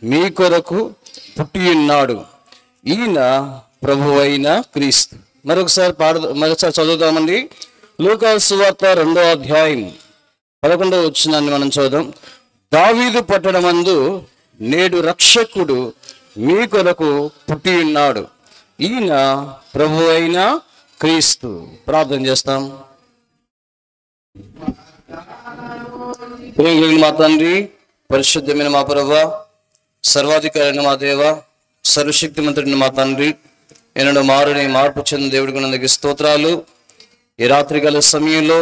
మీ కొరకు పుట్టి ఉన్నాడు, ఈయన ప్రభువైన క్రీస్తు. మరొకసారి చదువుదామండి. లూకా సువార్త 2వ అధ్యాయం 11వ వచనాన్ని మనం చదువుదాం. దావీదు పట్టణమందు నేడు రక్షకుడు మీ కొరకు పుట్టి ఉన్నాడు, ఈయన ప్రభువైన క్రీస్తు. ప్రార్థన చేస్తాం. ప్రేమ మా తండ్రి, పరిశుద్ధమైన మా ప్రభువా, సర్వాధికారైన మా దేవ, సర్వశక్తిమంతుడిని మా తండ్రి, ఎన్నడూ మారుని మార్పు చెందిన దేవుడికి నందుకు స్తోత్రాలు. ఈ రాత్రి గల సమయంలో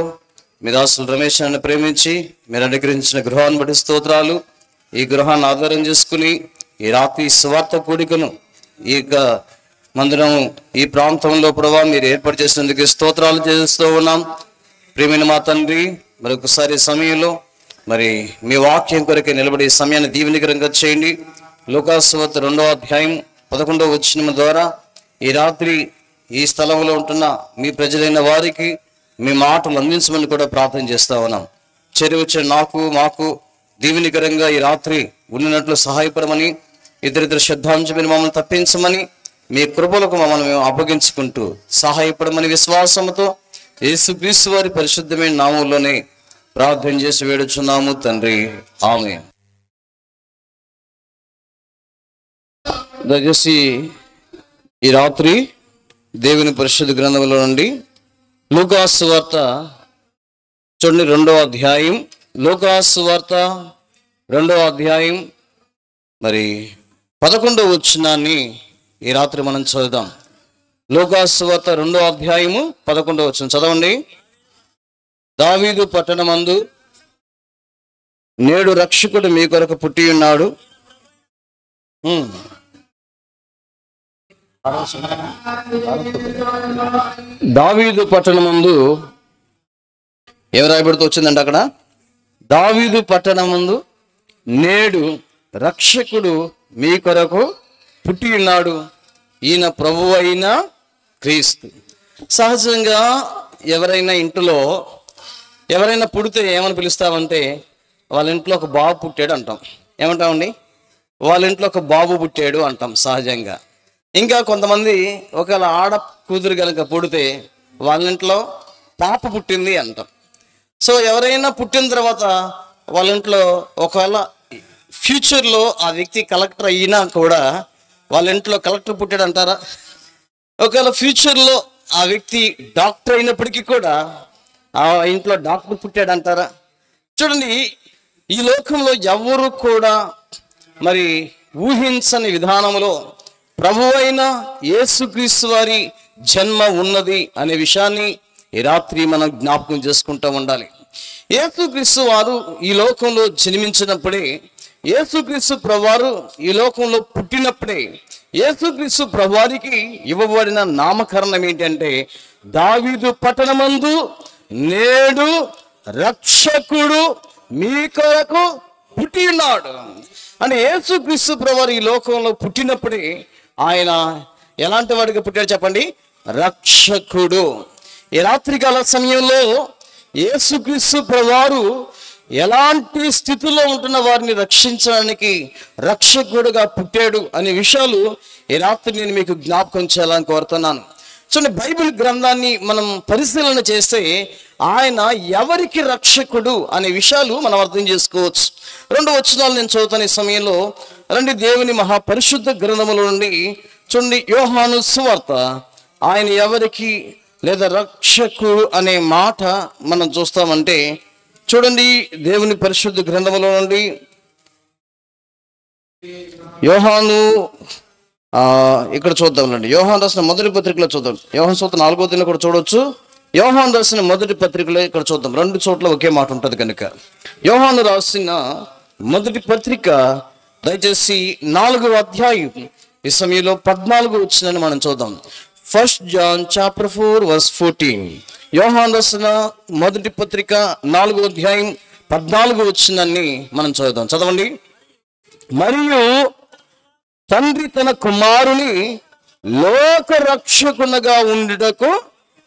మీ దాసులు రమేష్ నన్ను ప్రేమించి మీరు అనుగ్రహించిన గృహాన్ని బట్టి స్తోత్రాలు. ఈ గృహాన్ని ఆధారం చేసుకుని ఈ రాత్రి సువార్త కూడికను ఈ మందిరం ఈ ప్రాంతంలో ప్రభావ మీరు ఏర్పాటు చేసినందుకు స్తోత్రాలు చేస్తూ ఉన్నాం. ప్రియమైన మా తండ్రి, మరొకసారి సమయంలో మరి మీ వాక్యం కొరకే నిలబడి సమయాన్ని దీవెనకరంగా చేయండి. లూకా సువార్త 2వ అధ్యాయం 11వ వచనం ద్వారా ఈ రాత్రి ఈ స్థలంలో ఉంటున్న మీ ప్రజలైన వారికి మీ మాటలు అందించమని కూడా ప్రార్థన చేస్తా ఉన్నాం. చేరి వచ్చిన మాకు దీవెనకరంగా ఈ రాత్రి ఉండినట్లు సహాయపడమని, ఇద్దరిద్దరు శ్రద్ధాంశమైన మమ్మల్ని తప్పించమని, మీ కృపలకు మమ్మల్ని మేము అప్పగించుకుంటూ సహాయపడమని విశ్వాసంతో యేసుక్రీస్తు వారి పరిశుద్ధమైన నామంలోనే ప్రార్థన చేసి వేడుచున్నాము తండ్రి, ఆమేన్. దయచేసి ఈ రాత్రి దేవుని పరిశుద్ధ గ్రంథంలో నుండి లూకా సువార్త చూడండి 2వ అధ్యాయం, లూకా సువార్త 2వ అధ్యాయం మరి 11వ వచనాన్ని ఈ రాత్రి మనం చదువుదాం. లూకా సువార్త 2వ అధ్యాయము 11వ వచనం చదవండి. దావీదు పట్టణమందు నేడు రక్షకుడు మీ కొరకు పుట్టి ఉన్నాడు. దావీదు పట్టణమందు ఏం రాయబడుతూ వచ్చిందంటే అక్కడ, దావీదు పట్టణమందు నేడు రక్షకుడు మీ కొరకు పుట్టి ఉన్నాడు, ఈయన ప్రభువైన క్రీస్తు. సహజంగా ఎవరైనా ఇంట్లో ఎవరైనా పుడితే ఏమని పిలుస్తామంటే వాళ్ళ ఇంట్లో ఒక బాబు పుట్టాడు అంటాం. ఏమంటామండి? వాళ్ళ ఇంట్లో ఒక బాబు పుట్టాడు అంటాం సహజంగా. ఇంకా కొంతమంది ఒకవేళ ఆడ కూతురు కనుక పుడితే వాళ్ళ ఇంట్లో పాప పుట్టింది అంటాం. సో ఎవరైనా పుట్టిన తర్వాత వాళ్ళ ఇంట్లో ఒకవేళ ఫ్యూచర్లో ఆ వ్యక్తి కలెక్టర్ అయినా కూడా వాళ్ళ ఇంట్లో కలెక్టర్ పుట్టాడు అంటారా? ఒకవేళ ఫ్యూచర్లో ఆ వ్యక్తి డాక్టర్ అయినప్పటికీ కూడా ఆ ఇంట్లో డాక్టర్ పుట్టాడు అంటారా? చూడండి, ఈ లోకంలో ఎవరు కూడా మరి ఊహించని విధానంలో ప్రభువైన యేసుక్రీస్తు వారి జన్మ ఉన్నది అనే విషయాన్ని ఈ రాత్రి మనం జ్ఞాపకం చేసుకుంటూ ఉండాలి. యేసుక్రీస్తు వారు ఈ లోకంలో జన్మించినప్పుడే, యేసుక్రీస్తు ప్రభువారు ఈ లోకంలో పుట్టినప్పుడే యేసుక్రీస్తు ప్రభువారికి ఇవ్వబడిన నామకరణం ఏంటంటే దావీదు పట్టణమందు నేడు రక్షకుడు మీ కొరకు పుట్టి ఉన్నాడు అని. యేసుక్రీస్తు ప్రభువారు ఈ లోకంలో పుట్టినప్పుడే ఆయన ఎలాంటి వాడిగా పుట్టాడు చెప్పండి? రక్షకుడు. ఈ రాత్రికాల సమయంలో యేసుక్రీస్తు ప్రభువారు ఎలాంటి స్థితిలో ఉంటున్న వారిని రక్షించడానికి రక్షకుడుగా పుట్టాడు అనే విషయాలు ఈ రాత్రి నేను మీకు జ్ఞాపకం చేయాలని కోరుతున్నాను. చూడండి, బైబిల్ గ్రంథాన్ని మనం పరిశీలన చేస్తే ఆయన ఎవరికి రక్షకుడు అనే విషయాలు మనం అర్థం చేసుకోవచ్చు. 2 వచనాలు నేను చదువుతాను ఈ సమయంలో. రండి దేవుని మహాపరిశుద్ధ గ్రంథముల నుండి చూడండి, యోహాను సువార్త ఆయన ఎవరికి లేదా రక్షకుడు అనే మాట మనం చూస్తామంటే చూడండి, దేవుని పరిశుద్ధ గ్రంథముల నుండి యోహాను ఇక్కడ చూద్దాంలండి. యోహాను రాసిన మొదటి పత్రికలో చూద్దాం. యోహాను సువార్త 4వ అధ్యాయంలో కూడా చూడవచ్చు. యోహాను రాసిన మొదటి పత్రికలో ఇక్కడ చూద్దాం. 2 చోట్ల ఒకే మాట ఉంటుంది కనుక యోహాను రాసిన మొదటి పత్రిక దయచేసి 4వ అధ్యాయం ఈ సమయంలో 14 వచనాన్ని మనం చూద్దాం. 1 John chapter 4 verse 14. యోహాను రాసిన మొదటి పత్రిక 4వ అధ్యాయం 14 వచనాన్ని మనం చదువుదాం. చదవండి. మరియు తండ్రి తన కుమారుని లోక రక్షకునిగా ఉండుటకు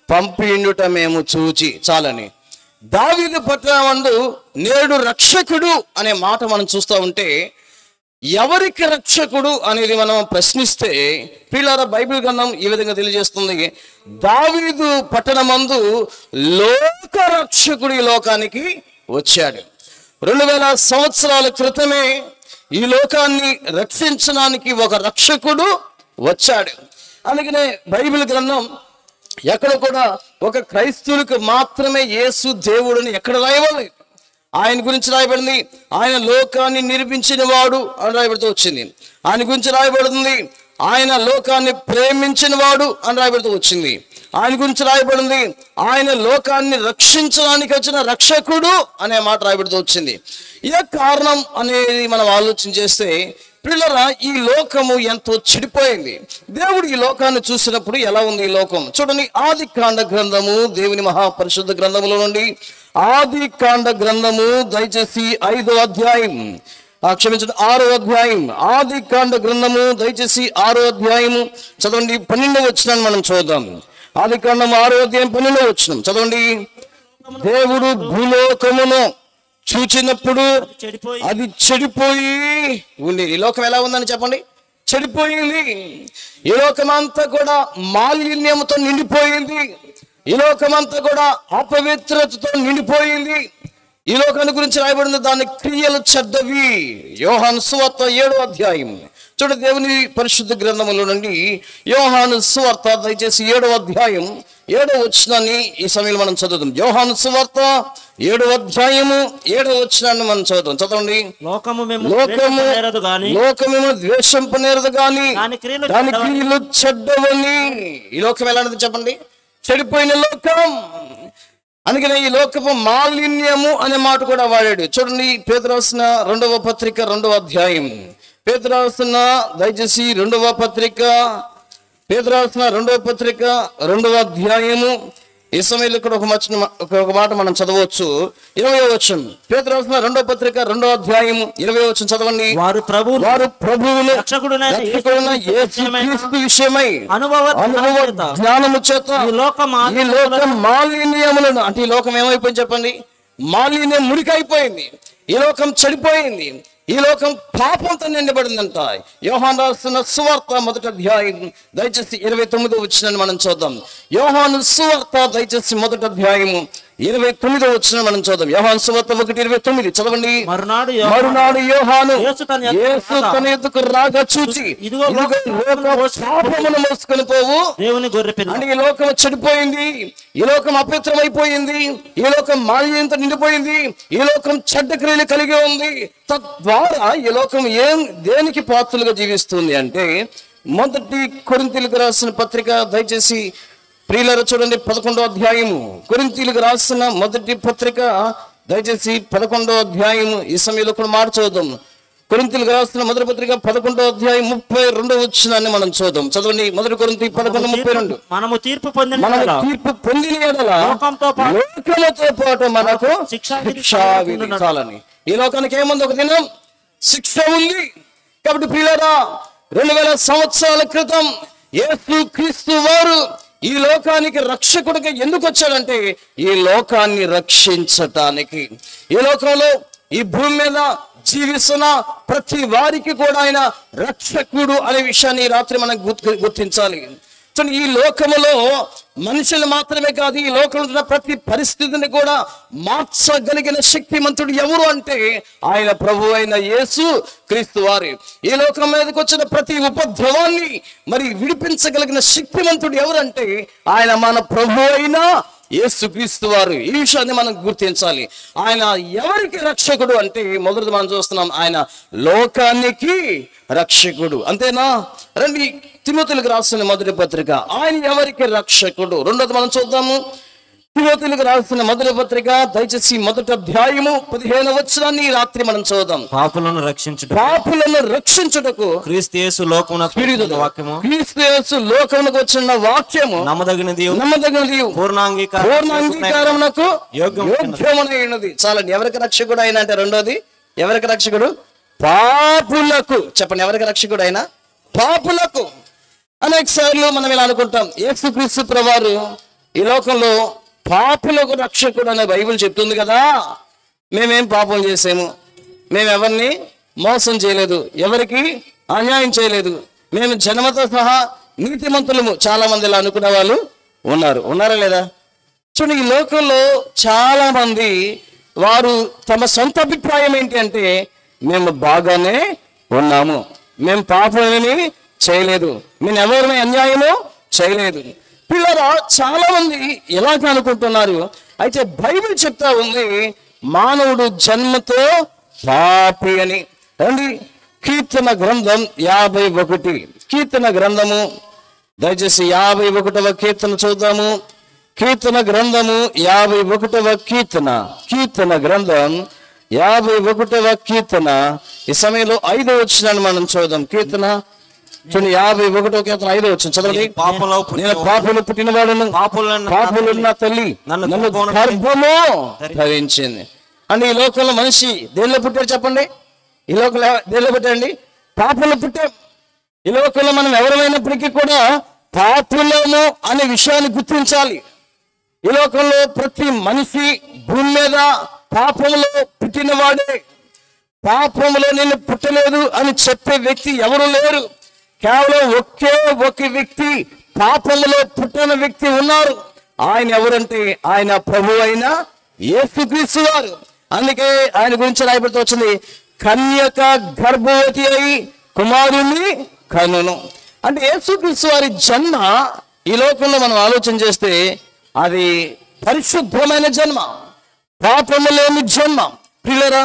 పంపిండుట మేము చూచి. చాలని దావీదు పట్టణమందు నేడు రక్షకుడు అనే మాట మనం చూస్తూ ఉంటే ఎవరికి రక్షకుడు అనేది మనం ప్రశ్నిస్తే ప్రియులారా, బైబిల్ గ్రంథం ఈ విధంగా తెలియజేస్తుంది. దావీదు పట్టణమందు లోక రక్షకుడు ఈ లోకానికి వచ్చాడు. 2000 సంవత్సరాల క్రితమే ఈ లోకాన్ని రక్షించడానికి ఒక రక్షకుడు వచ్చాడు. అందుకనే బైబిల్ గ్రంథం ఎక్కడ కూడా ఒక క్రైస్తవులకు మాత్రమే యేసు దేవుడిని ఎక్కడ రాయబడలేదు. ఆయన గురించి రాయబడింది ఆయన లోకాన్ని నిర్మించిన వాడు అని రాయబడుతూ వచ్చింది. ఆయన గురించి రాయబడుతుంది ఆయన లోకాన్ని ప్రేమించిన వాడు అని రాయబడుతూ వచ్చింది. ఆయన గురించి రాయబడింది ఆయన లోకాన్ని రక్షించడానికి వచ్చిన రక్షకుడు అనే మాట రాయబడుతూ వచ్చింది. ఏ కారణం అనేది మనం ఆలోచన చేస్తే పిల్లరా, ఈ లోకము ఎంతో చెడిపోయింది. దేవుడు ఈ లోకాన్ని చూసినప్పుడు ఎలా ఉంది ఈ లోకం చూడండి. ఆది కాండ గ్రంథము, దేవుని మహాపరిశుద్ధ గ్రంథములో నుండి ఆది కాండ గ్రంథము దయచేసి 5వ అధ్యాయం, క్షమించండి 6వ అధ్యాయం. ఆది కాండ గ్రంథము దయచేసి 6వ అధ్యాయము చదవండి. 12వ వచనాన్ని మనం చూద్దాం. ఆది కాండము 6వ అధ్యాయం 12వ వచనం చదవండి. దేవుడు భూలోకమును చూచినప్పుడు అది చెడిపోయి ఉంది. ఈ లోకం ఎలా ఉందని చెప్పండి, చెడిపోయింది. ఈ లోకమంతా కూడా మాలిన్యంతో నిండిపోయింది. ఈ లోకమంతా కూడా అపవిత్రతతో నిండిపోయింది. ఈ లోకాన్ని గురించి రాయబడింది దాని క్రియలు చెడ్డవి. యోహాను సువార్త 7వ అధ్యాయం చూడ దేవుని పరిశుద్ధ గ్రంథములో నుండి యోహాను సువార్త దయచేసి 7వ అధ్యాయం 7వ వచనాన్ని ఈ సమయంలో మనం చదువుతాం. యోహాను సువార్త 7వ అధ్యాయము 7వ వచనాన్ని మనం చదువుతాం. చదవండి. లోకము ద్వేషింపనేరదు గాని దాని క్రియలు చెడ్డవని. ఈ లోకం ఎలాంటిది చెప్పండి, చెడిపోయిన లోకం. అందుకనే ఈ లోకపు మాలిన్యము అనే మాట కూడా వాడాడు. చూడండి, పేతురు రాసిన 2వ పత్రిక 2వ అధ్యాయం. పేతురు రాసిన దయచేసి 2వ పత్రిక, పేతురు రాసిన 2వ పత్రిక 2వ అధ్యాయము. ఈ సమయంలో ఇక్కడ ఒక మాట మనం చదవచ్చు. 20వ వచనం. పేతురు రాసిన 2వ పత్రిక 2వ అధ్యాయము 20వ వచనం చదవండి. వారు ప్రభువును రక్షకుడైన యేసుక్రీస్తు విషయమై అనుభవ జ్ఞానము చేత ఈ లోక మాలిన్యములను, అంటే ఈ లోకం ఏమైపోయింది చెప్పండి, మాలిన్యం మురికైపోయింది. ఈ లోకం చెడిపోయింది. ఈ లోకం పాపంతో నిండబడిందంట. యోహాను రాసిన సువార్త 1వ అధ్యాయం దయచేసి 29వ వచనాన్ని మనం చూద్దాం. యోహాను సువార్త దయచేసి 1వ అధ్యాయము 29వ వచనం మనం చూద్దాం. యోహాను సువార్త 1:29 చదవండి. మరునాడు యోహాను యేసు తన ఎద్దుకు రాగా చూచి ఇదిగో పాపమును మోసుకొని పోవు దేవుని గొర్రెపిల్ల. అంటే ఈ లోకం చెడిపోయింది, ఈ లోకం అపవిత్రమైపోయింది, ఈ లోకం మాలిన్యంతో నిండిపోయింది, ఈ లోకం చెడ్డ క్రియలు కలిగి ఉంది. తద్వారా ఈ లోకం దేనికి పాత్రలుగా జీవిస్తుంది అంటే, 1 కొరింథీయులకు రాసిన పత్రిక దయచేసి ప్రియులారా చూడండి 11వ అధ్యాయము. కొరింథీయులకు రాసిన 1వ పత్రిక దయచేసి 11వ అధ్యాయము. ఈ సమయంలో కూడా మాట చూద్దాం. కొరింథీయులకు రాసిన 1వ పత్రిక 11వ అధ్యాయం 32వ వచనాన్ని మనం చూద్దాం. చదవండి. 1 కొరింథీ 11:32. మనము తీర్పు పొందిన యెడల లోకముతో పాటు మనకు శిక్షా విధి చాలని. ఈ లోకానికి ఏముంది, ఒక దినం శిక్ష ఉంది. కాబట్టి ప్రియులారా, 2000 సంవత్సరాల క్రితం యేసుక్రీస్తు వారు ఈ లోకానికి రక్షకుడిగా ఎందుకు వచ్చాడంటే, ఈ లోకాన్ని రక్షించటానికి. ఈ లోకంలో ఈ భూమి మీద జీవిస్తున్న ప్రతి వారికి కూడా ఆయన రక్షకుడు అనే విషయాన్ని రాత్రి మనం గుర్తించాలి. ఈ లోకములో మనుషులు మాత్రమే కాదు, ఈ లోకంలో ఉన్న ప్రతి పరిస్థితిని కూడా మార్చగలిగిన శక్తిమంతుడు ఎవరు అంటే ఆయన ప్రభు అయిన యేసు క్రీస్తు వారు. ఈ లోకం మీదకి వచ్చిన ప్రతి ఉపద్రవాన్ని మరి విడిపించగలిగిన శక్తిమంతుడు ఎవరంటే ఆయన మన ప్రభు అయిన యేసుక్రీస్తు వారు. ఈ విషయాన్ని మనం గుర్తించాలి. ఆయన ఎవరికి రక్షకుడు అంటే, మొదటి మనం చూస్తున్నాం ఆయన లోకానికి రక్షకుడు. అంతేనా? రండి, తిమోతిలకు రాసిన 1వ పత్రిక ఆయన ఎవరికి రక్షకుడు. 2వది మనం చూద్దాము. తిమోతిలకు రాసిన 1వ పత్రిక దయచేసి 1వ అధ్యాయము 15వ వచనాన్ని రాత్రి మనం చూద్దాం. పాపులను రక్షించుటకు క్రీస్తు యేసు లోకమునకు వచ్చిన వాక్యము నమ్మదగినది పూర్ణాంగీకారమునకు యోగ్యమైనది. చాలండి. ఎవరికి రక్షకుడు అయినా అంటే, రెండోది ఎవరికి రక్షకుడు? పాపులకు. చెప్పండి, ఎవరికి రక్షకుడు అయినా? పాపులకు. అనేక సార్లు మనం ఇలా అనుకుంటాం, యేసుక్రీస్తు ప్రభువారు ఈ లోకంలో పాపులకు రక్షకుడు అనే బైబిల్ చెప్తుంది కదా, మేమేం పాపం చేసాము, మేము ఎవరిని మోసం చేయలేదు, ఎవరికి అన్యాయం చేయలేదు, మేము జన్మతో సహా నీతిమంతులము. చాలా మంది ఇలా అనుకునే వాళ్ళు ఉన్నారా లేదా? చూడండి, ఈ లోకంలో చాలా మంది వారు తమ సొంత అభిప్రాయం ఏంటి అంటే, మేము బాగానే ఉన్నాము, మేము పాపమేమీ చేయలేదు, మేము ఎవరిని అన్యాయమో చేయలేదు. పిల్లరా, చాలా మంది ఎలాగ అనుకుంటున్నారు. అయితే బైబిల్ చెప్తా ఉంది మానవుడు జన్మతో పాపి అని. రండి, కీర్తన గ్రంథం 51, కీర్తన గ్రంథము, దయచేసి 51వ కీర్తన చూద్దాము. కీర్తన గ్రంథము 51వ కీర్తన, కీర్తన గ్రంథం 51వ కీర్తన. ఈ సమయంలో 5వ వచనాన్ని మనం చూద్దాం. కీర్తన చూడండి, 51వ కీర్తన 5వ వచనం చదవండి. నేను పాపంలో పుట్టినవాడును, పాపులున్న తల్లి నన్ను గర్భంలో ధరించింది. అంటే ఈ లోకంలో మనిషి దేనిలో పుట్టాడు చెప్పండి? ఈ లోకంలో దేనిలో పుట్టాడండి? పాపంలో పుట్టాం. ఈ లోకంలో మనం ఎవరైనప్పటికీ కూడా పాపులము అనే విషయాన్ని గుర్తించాలి. ఈ లోకంలో ప్రతి మనిషి భూమి మీద పాపంలో పుట్టినవాడే. పాపంలో నేను పుట్టలేదు అని చెప్పే వ్యక్తి ఎవరు లేరు. కేవలం ఒకే ఒక వ్యక్తి పాపంలో పుట్టిన వ్యక్తి ఉన్నారు. ఆయన ఎవరంటే ఆయన ప్రభు అయిన యేసుక్రీస్తు వారు. అందుకే ఆయన గురించి రాయబడుతూ వచ్చింది, కన్యక గర్భవతి అయి కుమారుని కనును. అంటే యేసుక్రీస్తు వారి జన్మ ఈ లోకంలో మనం ఆలోచన చేస్తే అది పరిశుద్ధమైన జన్మ, పాపము లేని జన్మ. ప్రియులారా,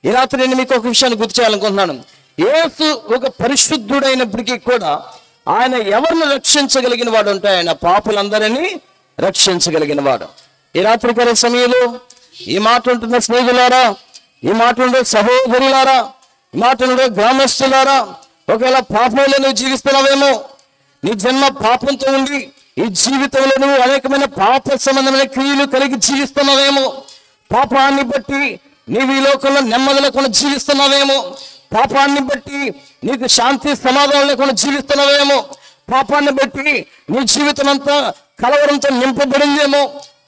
ఈ రాత్రి నేను మీకు ఒక విషయాన్ని గుర్తు చేయాలనుకుంటున్నాను. యేసు ఒక పరిశుద్ధుడైనప్పటికీ కూడా ఆయన ఎవరిని రక్షించగలిగిన వాడు అంటే ఆయన పాపులందరినీ రక్షించగలిగిన వాడు. ఈ రాత్రికాల సమయంలో ఈ మాట ఉంటున్న స్నేహితులారా, ఈ మాట ఉండే సహోదరులారా, ఈ మాట ఉండే గ్రామస్తులారా, ఒకవేళ పాపంలో నువ్వు జీవిస్తున్నావేమో, నీ జన్మ పాపంతో ఉండి ఈ జీవితంలో నువ్వు అనేకమైన పాప సంబంధమైన క్రియలు కలిగి జీవిస్తున్నావేమో, పాపాన్ని బట్టి నీవు ఈ లోకంలో నెమ్మది లేకుండా జీవిస్తున్నావేమో, పాపాన్ని బట్టి నీకు శాంతి సమాధానం లేకుండా జీవిస్తున్నావేమో, పాపాన్ని బట్టి నీ జీవితం అంతా కలవరంతో నింపబడిందేమో,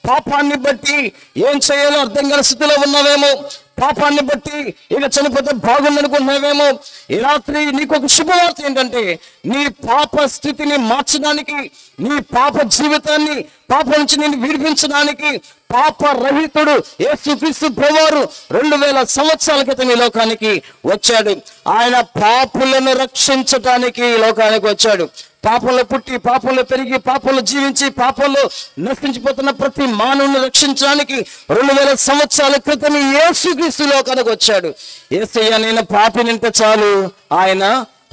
పాపాన్ని బట్టి ఏం చేయాలో అర్థం కాని స్థితిలో ఉన్నావేమో, పాపాన్ని బట్టి ఇక చనిపోతే బాగుందనుకుంటున్నావేమో. ఈ రాత్రి నీకు ఒక శుభవార్త ఏంటంటే, నీ పాప స్థితిని మార్చడానికి, నీ పాప జీవితాన్ని పాప నుంచి నేను విడిపించడానికి పాప రహితుడు యేసుక్రీస్తు ప్రభువారు 2000 సంవత్సరాల క్రితం ఈ లోకానికి వచ్చాడు. ఆయన పాపులను రక్షించటానికి ఈ లోకానికి వచ్చాడు. పాపంలో పుట్టి, పాపంలో పెరిగి, పాపంలో జీవించి, పాపంలో నశించిపోతున్న ప్రతి మానవుని రక్షించడానికి 2000 సంవత్సరాల క్రితం యేసుక్రీస్తు లోకానికి వచ్చాడు. యేసయ్య నేను పాపినంటే చాలు, ఆయన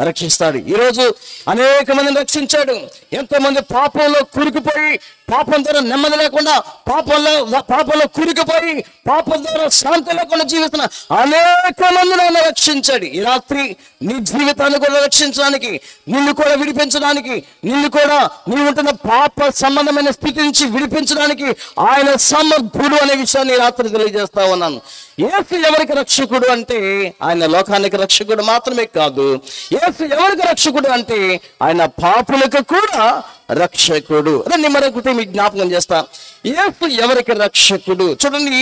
రక్షిస్తాడు. ఈరోజు అనేక మందిని రక్షించాడు. ఎంతో మంది పాపంలో కూరుకుపోయి, పాపం ద్వారా నెమ్మది లేకుండా, పాపంలో కూరుకుపోయి, పాపం ద్వారా శాంతి లేకుండా జీవిస్తున్న అనేక మందిని ఆయన రక్షించాడు. ఈ రాత్రి నీ జీవితాన్ని కూడా రక్షించడానికి, నిన్ను కూడా విడిపించడానికి, నిన్ను కూడా నీ ఉంటున్న పాప సంబంధమైన స్థితి నుంచి విడిపించడానికి ఆయన సమర్థుడు అనే విషయాన్ని ఈ రాత్రి తెలియజేస్తా ఉన్నాను. యేసు ఎవరికి రక్షకుడు అంటే ఆయన లోకానికి రక్షకుడు మాత్రమే కాదు. యేసు ఎవరికి రక్షకుడు అంటే ఆయన పాపులకు కూడా రక్షకుడు. రండి మరొకటి మీకు జ్ఞాపకం చేస్తా. యేసు ఎవరికి రక్షకుడు చూడండి,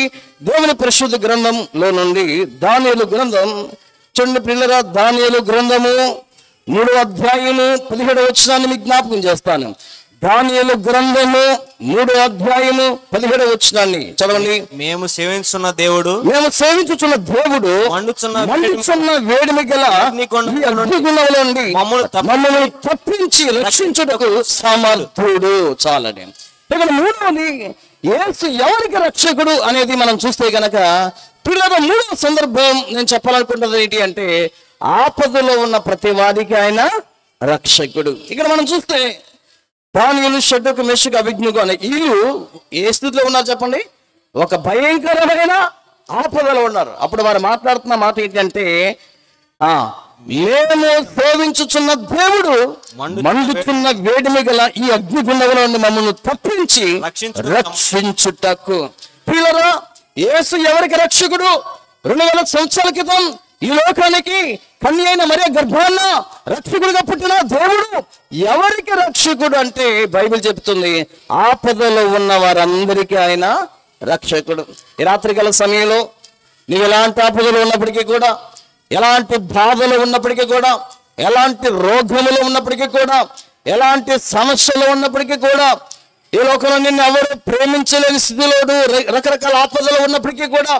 దేవుని పరిశుద్ధ గ్రంథంలో నుండి దానియేలు గ్రంథం చూడండి పిల్లరా, దానియేలు గ్రంథము 3వ అధ్యాయము 17వ వచనాన్ని మీకు జ్ఞాపకం చేస్తాను. దానియేలు గ్రంథము 3వ అధ్యాయము 17వ వచనాన్ని చదవండి. మేము సేవించుచున్న దేవుడు మండుచున్న వేడిమి గల అగ్నిగుండంలో నుండి మమ్మల్ని తప్పించి రక్షించుటకు సమర్థుడు. చాలండి. ఇక్కడ 3వది యేసు ఎవరికి రక్షకుడు అనేది మనం చూస్తే గనక పిల్లల 3వ సందర్భం నేను చెప్పాలనుకుంటున్నది ఏంటి అంటే, ఆపదలో ఉన్న ప్రతి వాడికి ఆయన రక్షకుడు. ఇక్కడ మనం చూస్తే దానియేలు, షడ్రకు, మెషకు, అబేద్నెగో అనే వీళ్ళు ఏ స్థితిలో ఉన్నారు చెప్పండి? ఒక భయంకరమైన ఆపదలో ఉన్నారు. అప్పుడు వారు మాట్లాడుతున్న మాట ఏంటంటే, మేము సేవించుచున్న దేవుడు మండుచున్న వేడిమి గల ఈ అగ్నిగుండంలో నుండి మమ్మల్ని తప్పించి రక్షించుటకు. పిల్లరా, యేసు ఎవరికి రక్షకుడు? 2000 సంవత్సరాల క్రితం ఈ లోకానికి కన్య అయిన మరియ గర్భాన్న రక్షకుడిగా పుట్టిన దేవుడు ఎవరికి రక్షకుడు అంటే బైబిల్ చెప్తుంది, ఆపదలో ఉన్న వారందరికీ ఆయన రక్షకుడు. ఈ రాత్రికాల సమయంలో నీవు ఎలాంటి ఆపదలు ఉన్నప్పటికీ కూడా, ఎలాంటి బాధలు ఉన్నప్పటికీ కూడా, ఎలాంటి రోగములు ఉన్నప్పటికీ కూడా, ఎలాంటి సమస్యలు ఉన్నప్పటికీ కూడా, ఈ లోకంలో నిన్ను ఎవరు ప్రేమించలేని స్థితిలో రకరకాల ఆపదలు ఉన్నప్పటికీ కూడా,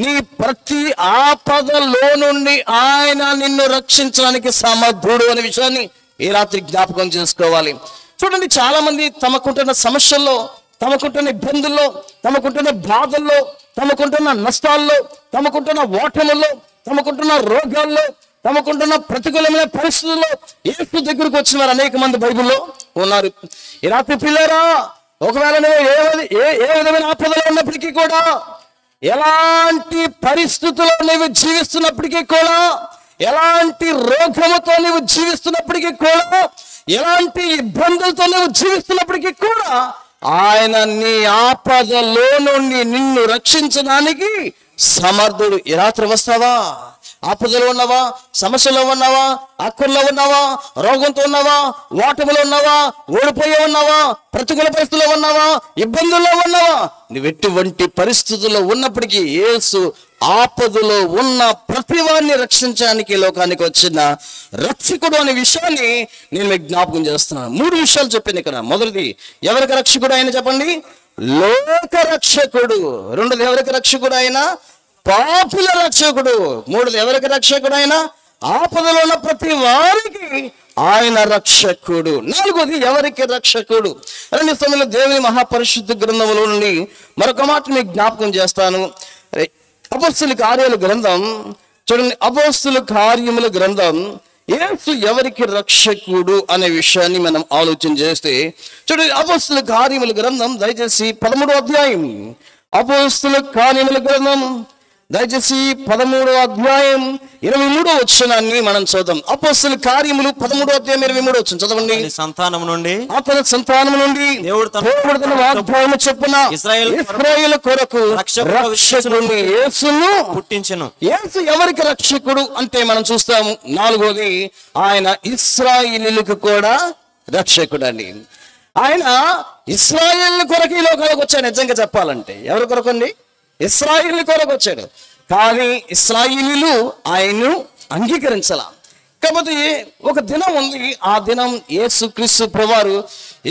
నీ ప్రతి ఆపదలో నుండి ఆయన నిన్ను రక్షించడానికి సమర్థుడు అనే విషయాన్ని ఈ రాత్రి జ్ఞాపకం చేసుకోవాలి. చూడండి, చాలా మంది తమకుంటున్న సమస్యల్లో, తమకుంటున్న ఇబ్బందుల్లో, తమకుంటున్న బాధల్లో, తమకుంటున్న నష్టాల్లో, తమకుంటున్న ఓటముల్లో, తమకుంటున్న రోగాల్లో, తమకుంటున్న ప్రతికూలమైన పరిస్థితుల్లో యేసు దగ్గరకు వచ్చిన వారు అనేక మంది బైబిల్లో ఉన్నారు. ఈ రాత్రి పిల్లరా, ఒకవేళ నువ్వు ఏ విధమైన ఆపదలో ఉన్నప్పటికీ కూడా, ఎలాంటి పరిస్థితుల్లో నువ్వు జీవిస్తున్నప్పటికీ కూడా, ఎలాంటి రోగముతో నువ్వు జీవిస్తున్నప్పటికీ కూడా, ఎలాంటి ఇబ్బందులతో నువ్వు జీవిస్తున్నప్పటికీ కూడా, ఆయన నీ ఆపదలో నుండి నిన్ను రక్షించడానికి సమర్థుడు. ఈ రాత్రి వస్తావా? ఆపదలో ఉన్నావా? సమస్యలో ఉన్నావా? అక్కర్లో ఉన్నావా? రోగంతో ఉన్నావా? ఓటములో ఉన్నావా? ఓడిపోయి ఉన్నావా? ప్రతికూల పరిస్థితుల్లో ఉన్నావా? ఇబ్బందుల్లో ఉన్నావా? నువ్వు ఎటువంటి పరిస్థితుల్లో ఉన్నప్పటికీ యేసు ఆపదలో ఉన్న ప్రతి వారిని రక్షించడానికి లోకానికి వచ్చిన రక్షకుడు అనే విషయాన్ని నేను మీకు జ్ఞాపకం చేస్తున్నాను. 3 విషయాలు చెప్పాను ఇక్కడ. మొదటిది, ఎవరికి రక్షకుడు ఆయన చెప్పండి? లోక రక్షకుడు. రెండోది, ఎవరికి రక్షకుడు ఆయన? పాపుల రక్షకుడు. మూడోది, ఎవరికి రక్షకుడు ఆయన? ఆపదలో ఉన్న ప్రతి వారికి ఆయన రక్షకుడు. నాలుగోది, ఎవరికి రక్షకుడు? రెండు సమయంలో దేవుని మహాపరిశుద్ధ గ్రంథములో నుండి మరొక మాట మీకు జ్ఞాపకం చేస్తాను. అపోస్తుల కార్యాల గ్రంథం చూడండి. అపోస్తుల కార్యముల గ్రంథం యేసు ఎవరికి రక్షకుడు అనే విషయాన్ని మనం ఆలోచన చేస్తే చూడండి. అపోస్తుల కార్యముల గ్రంథం దయచేసి 13వ అధ్యాయం. అపోస్తుల కార్యముల గ్రంథం దయచేసి 13వ అధ్యాయం 23వ వచనాన్ని మనం చదుదాం. అపోస్తుల కార్యములు 13వ అధ్యాయం 23వ వచనం చదవండి. అతని సంతానం నుండి దేవుడు తన వాగ్దానము చొప్పున ఇశ్రాయేలు కొరకు రక్షకుని యేసును పుట్టించెను. యేసు ఎవరికి రక్షకుడు అంటే మనం చూస్తాము. నాలుగోది, ఆయన ఇశ్రాయేలీయులకు కూడా రక్షకుడు అండి. ఆయన ఇశ్రాయేలు కొరకు ఈ లోకాలకు వచ్చాడు. నిజంగా చెప్పాలంటే ఎవరి కొరకు అండి? ఇశ్రాయేలు కొరకు వచ్చాడు. కానీ ఇశ్రాయేలీయులు ఆయన్ను అంగీకరించాల. కాబట్టి ఒక దినం ఉంది. ఆ దినం యేసుక్రీస్తు ప్రభువారు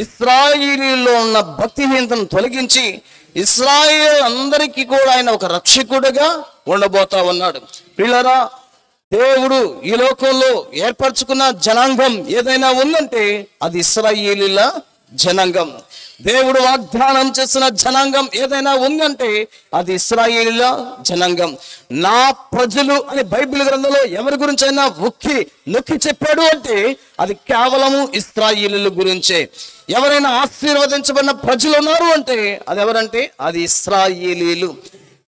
ఇశ్రాయేలీయుల్లో ఉన్న భక్తిహీనతను తొలగించి ఇశ్రాయేలు అందరికీ కూడా ఆయన ఒక రక్షకుడుగా ఉండబోతా ఉన్నాడు. పిల్లరా, దేవుడు ఈ లోకంలో ఏర్పరచుకున్న జనాంగం ఏదైనా ఉందంటే అది ఇశ్రాయేలీయుల జనాంగం. దేవుడు వాగ్దానం చేసిన జనాంగం ఏదైనా ఉందంటే అది ఇశ్రాయేలీయుల జనాంగం. నా ప్రజలు అని బైబిల్ గ్రంథంలో ఎవరి గురించి అయినా నొక్కి చెప్పాడు అంటే అది కేవలము ఇశ్రాయేలీయుల గురించే. ఎవరైనా ఆశీర్వదించబడిన ప్రజలు ఉన్నారు అంటే అది ఎవరంటే అది ఇశ్రాయేలీయులు.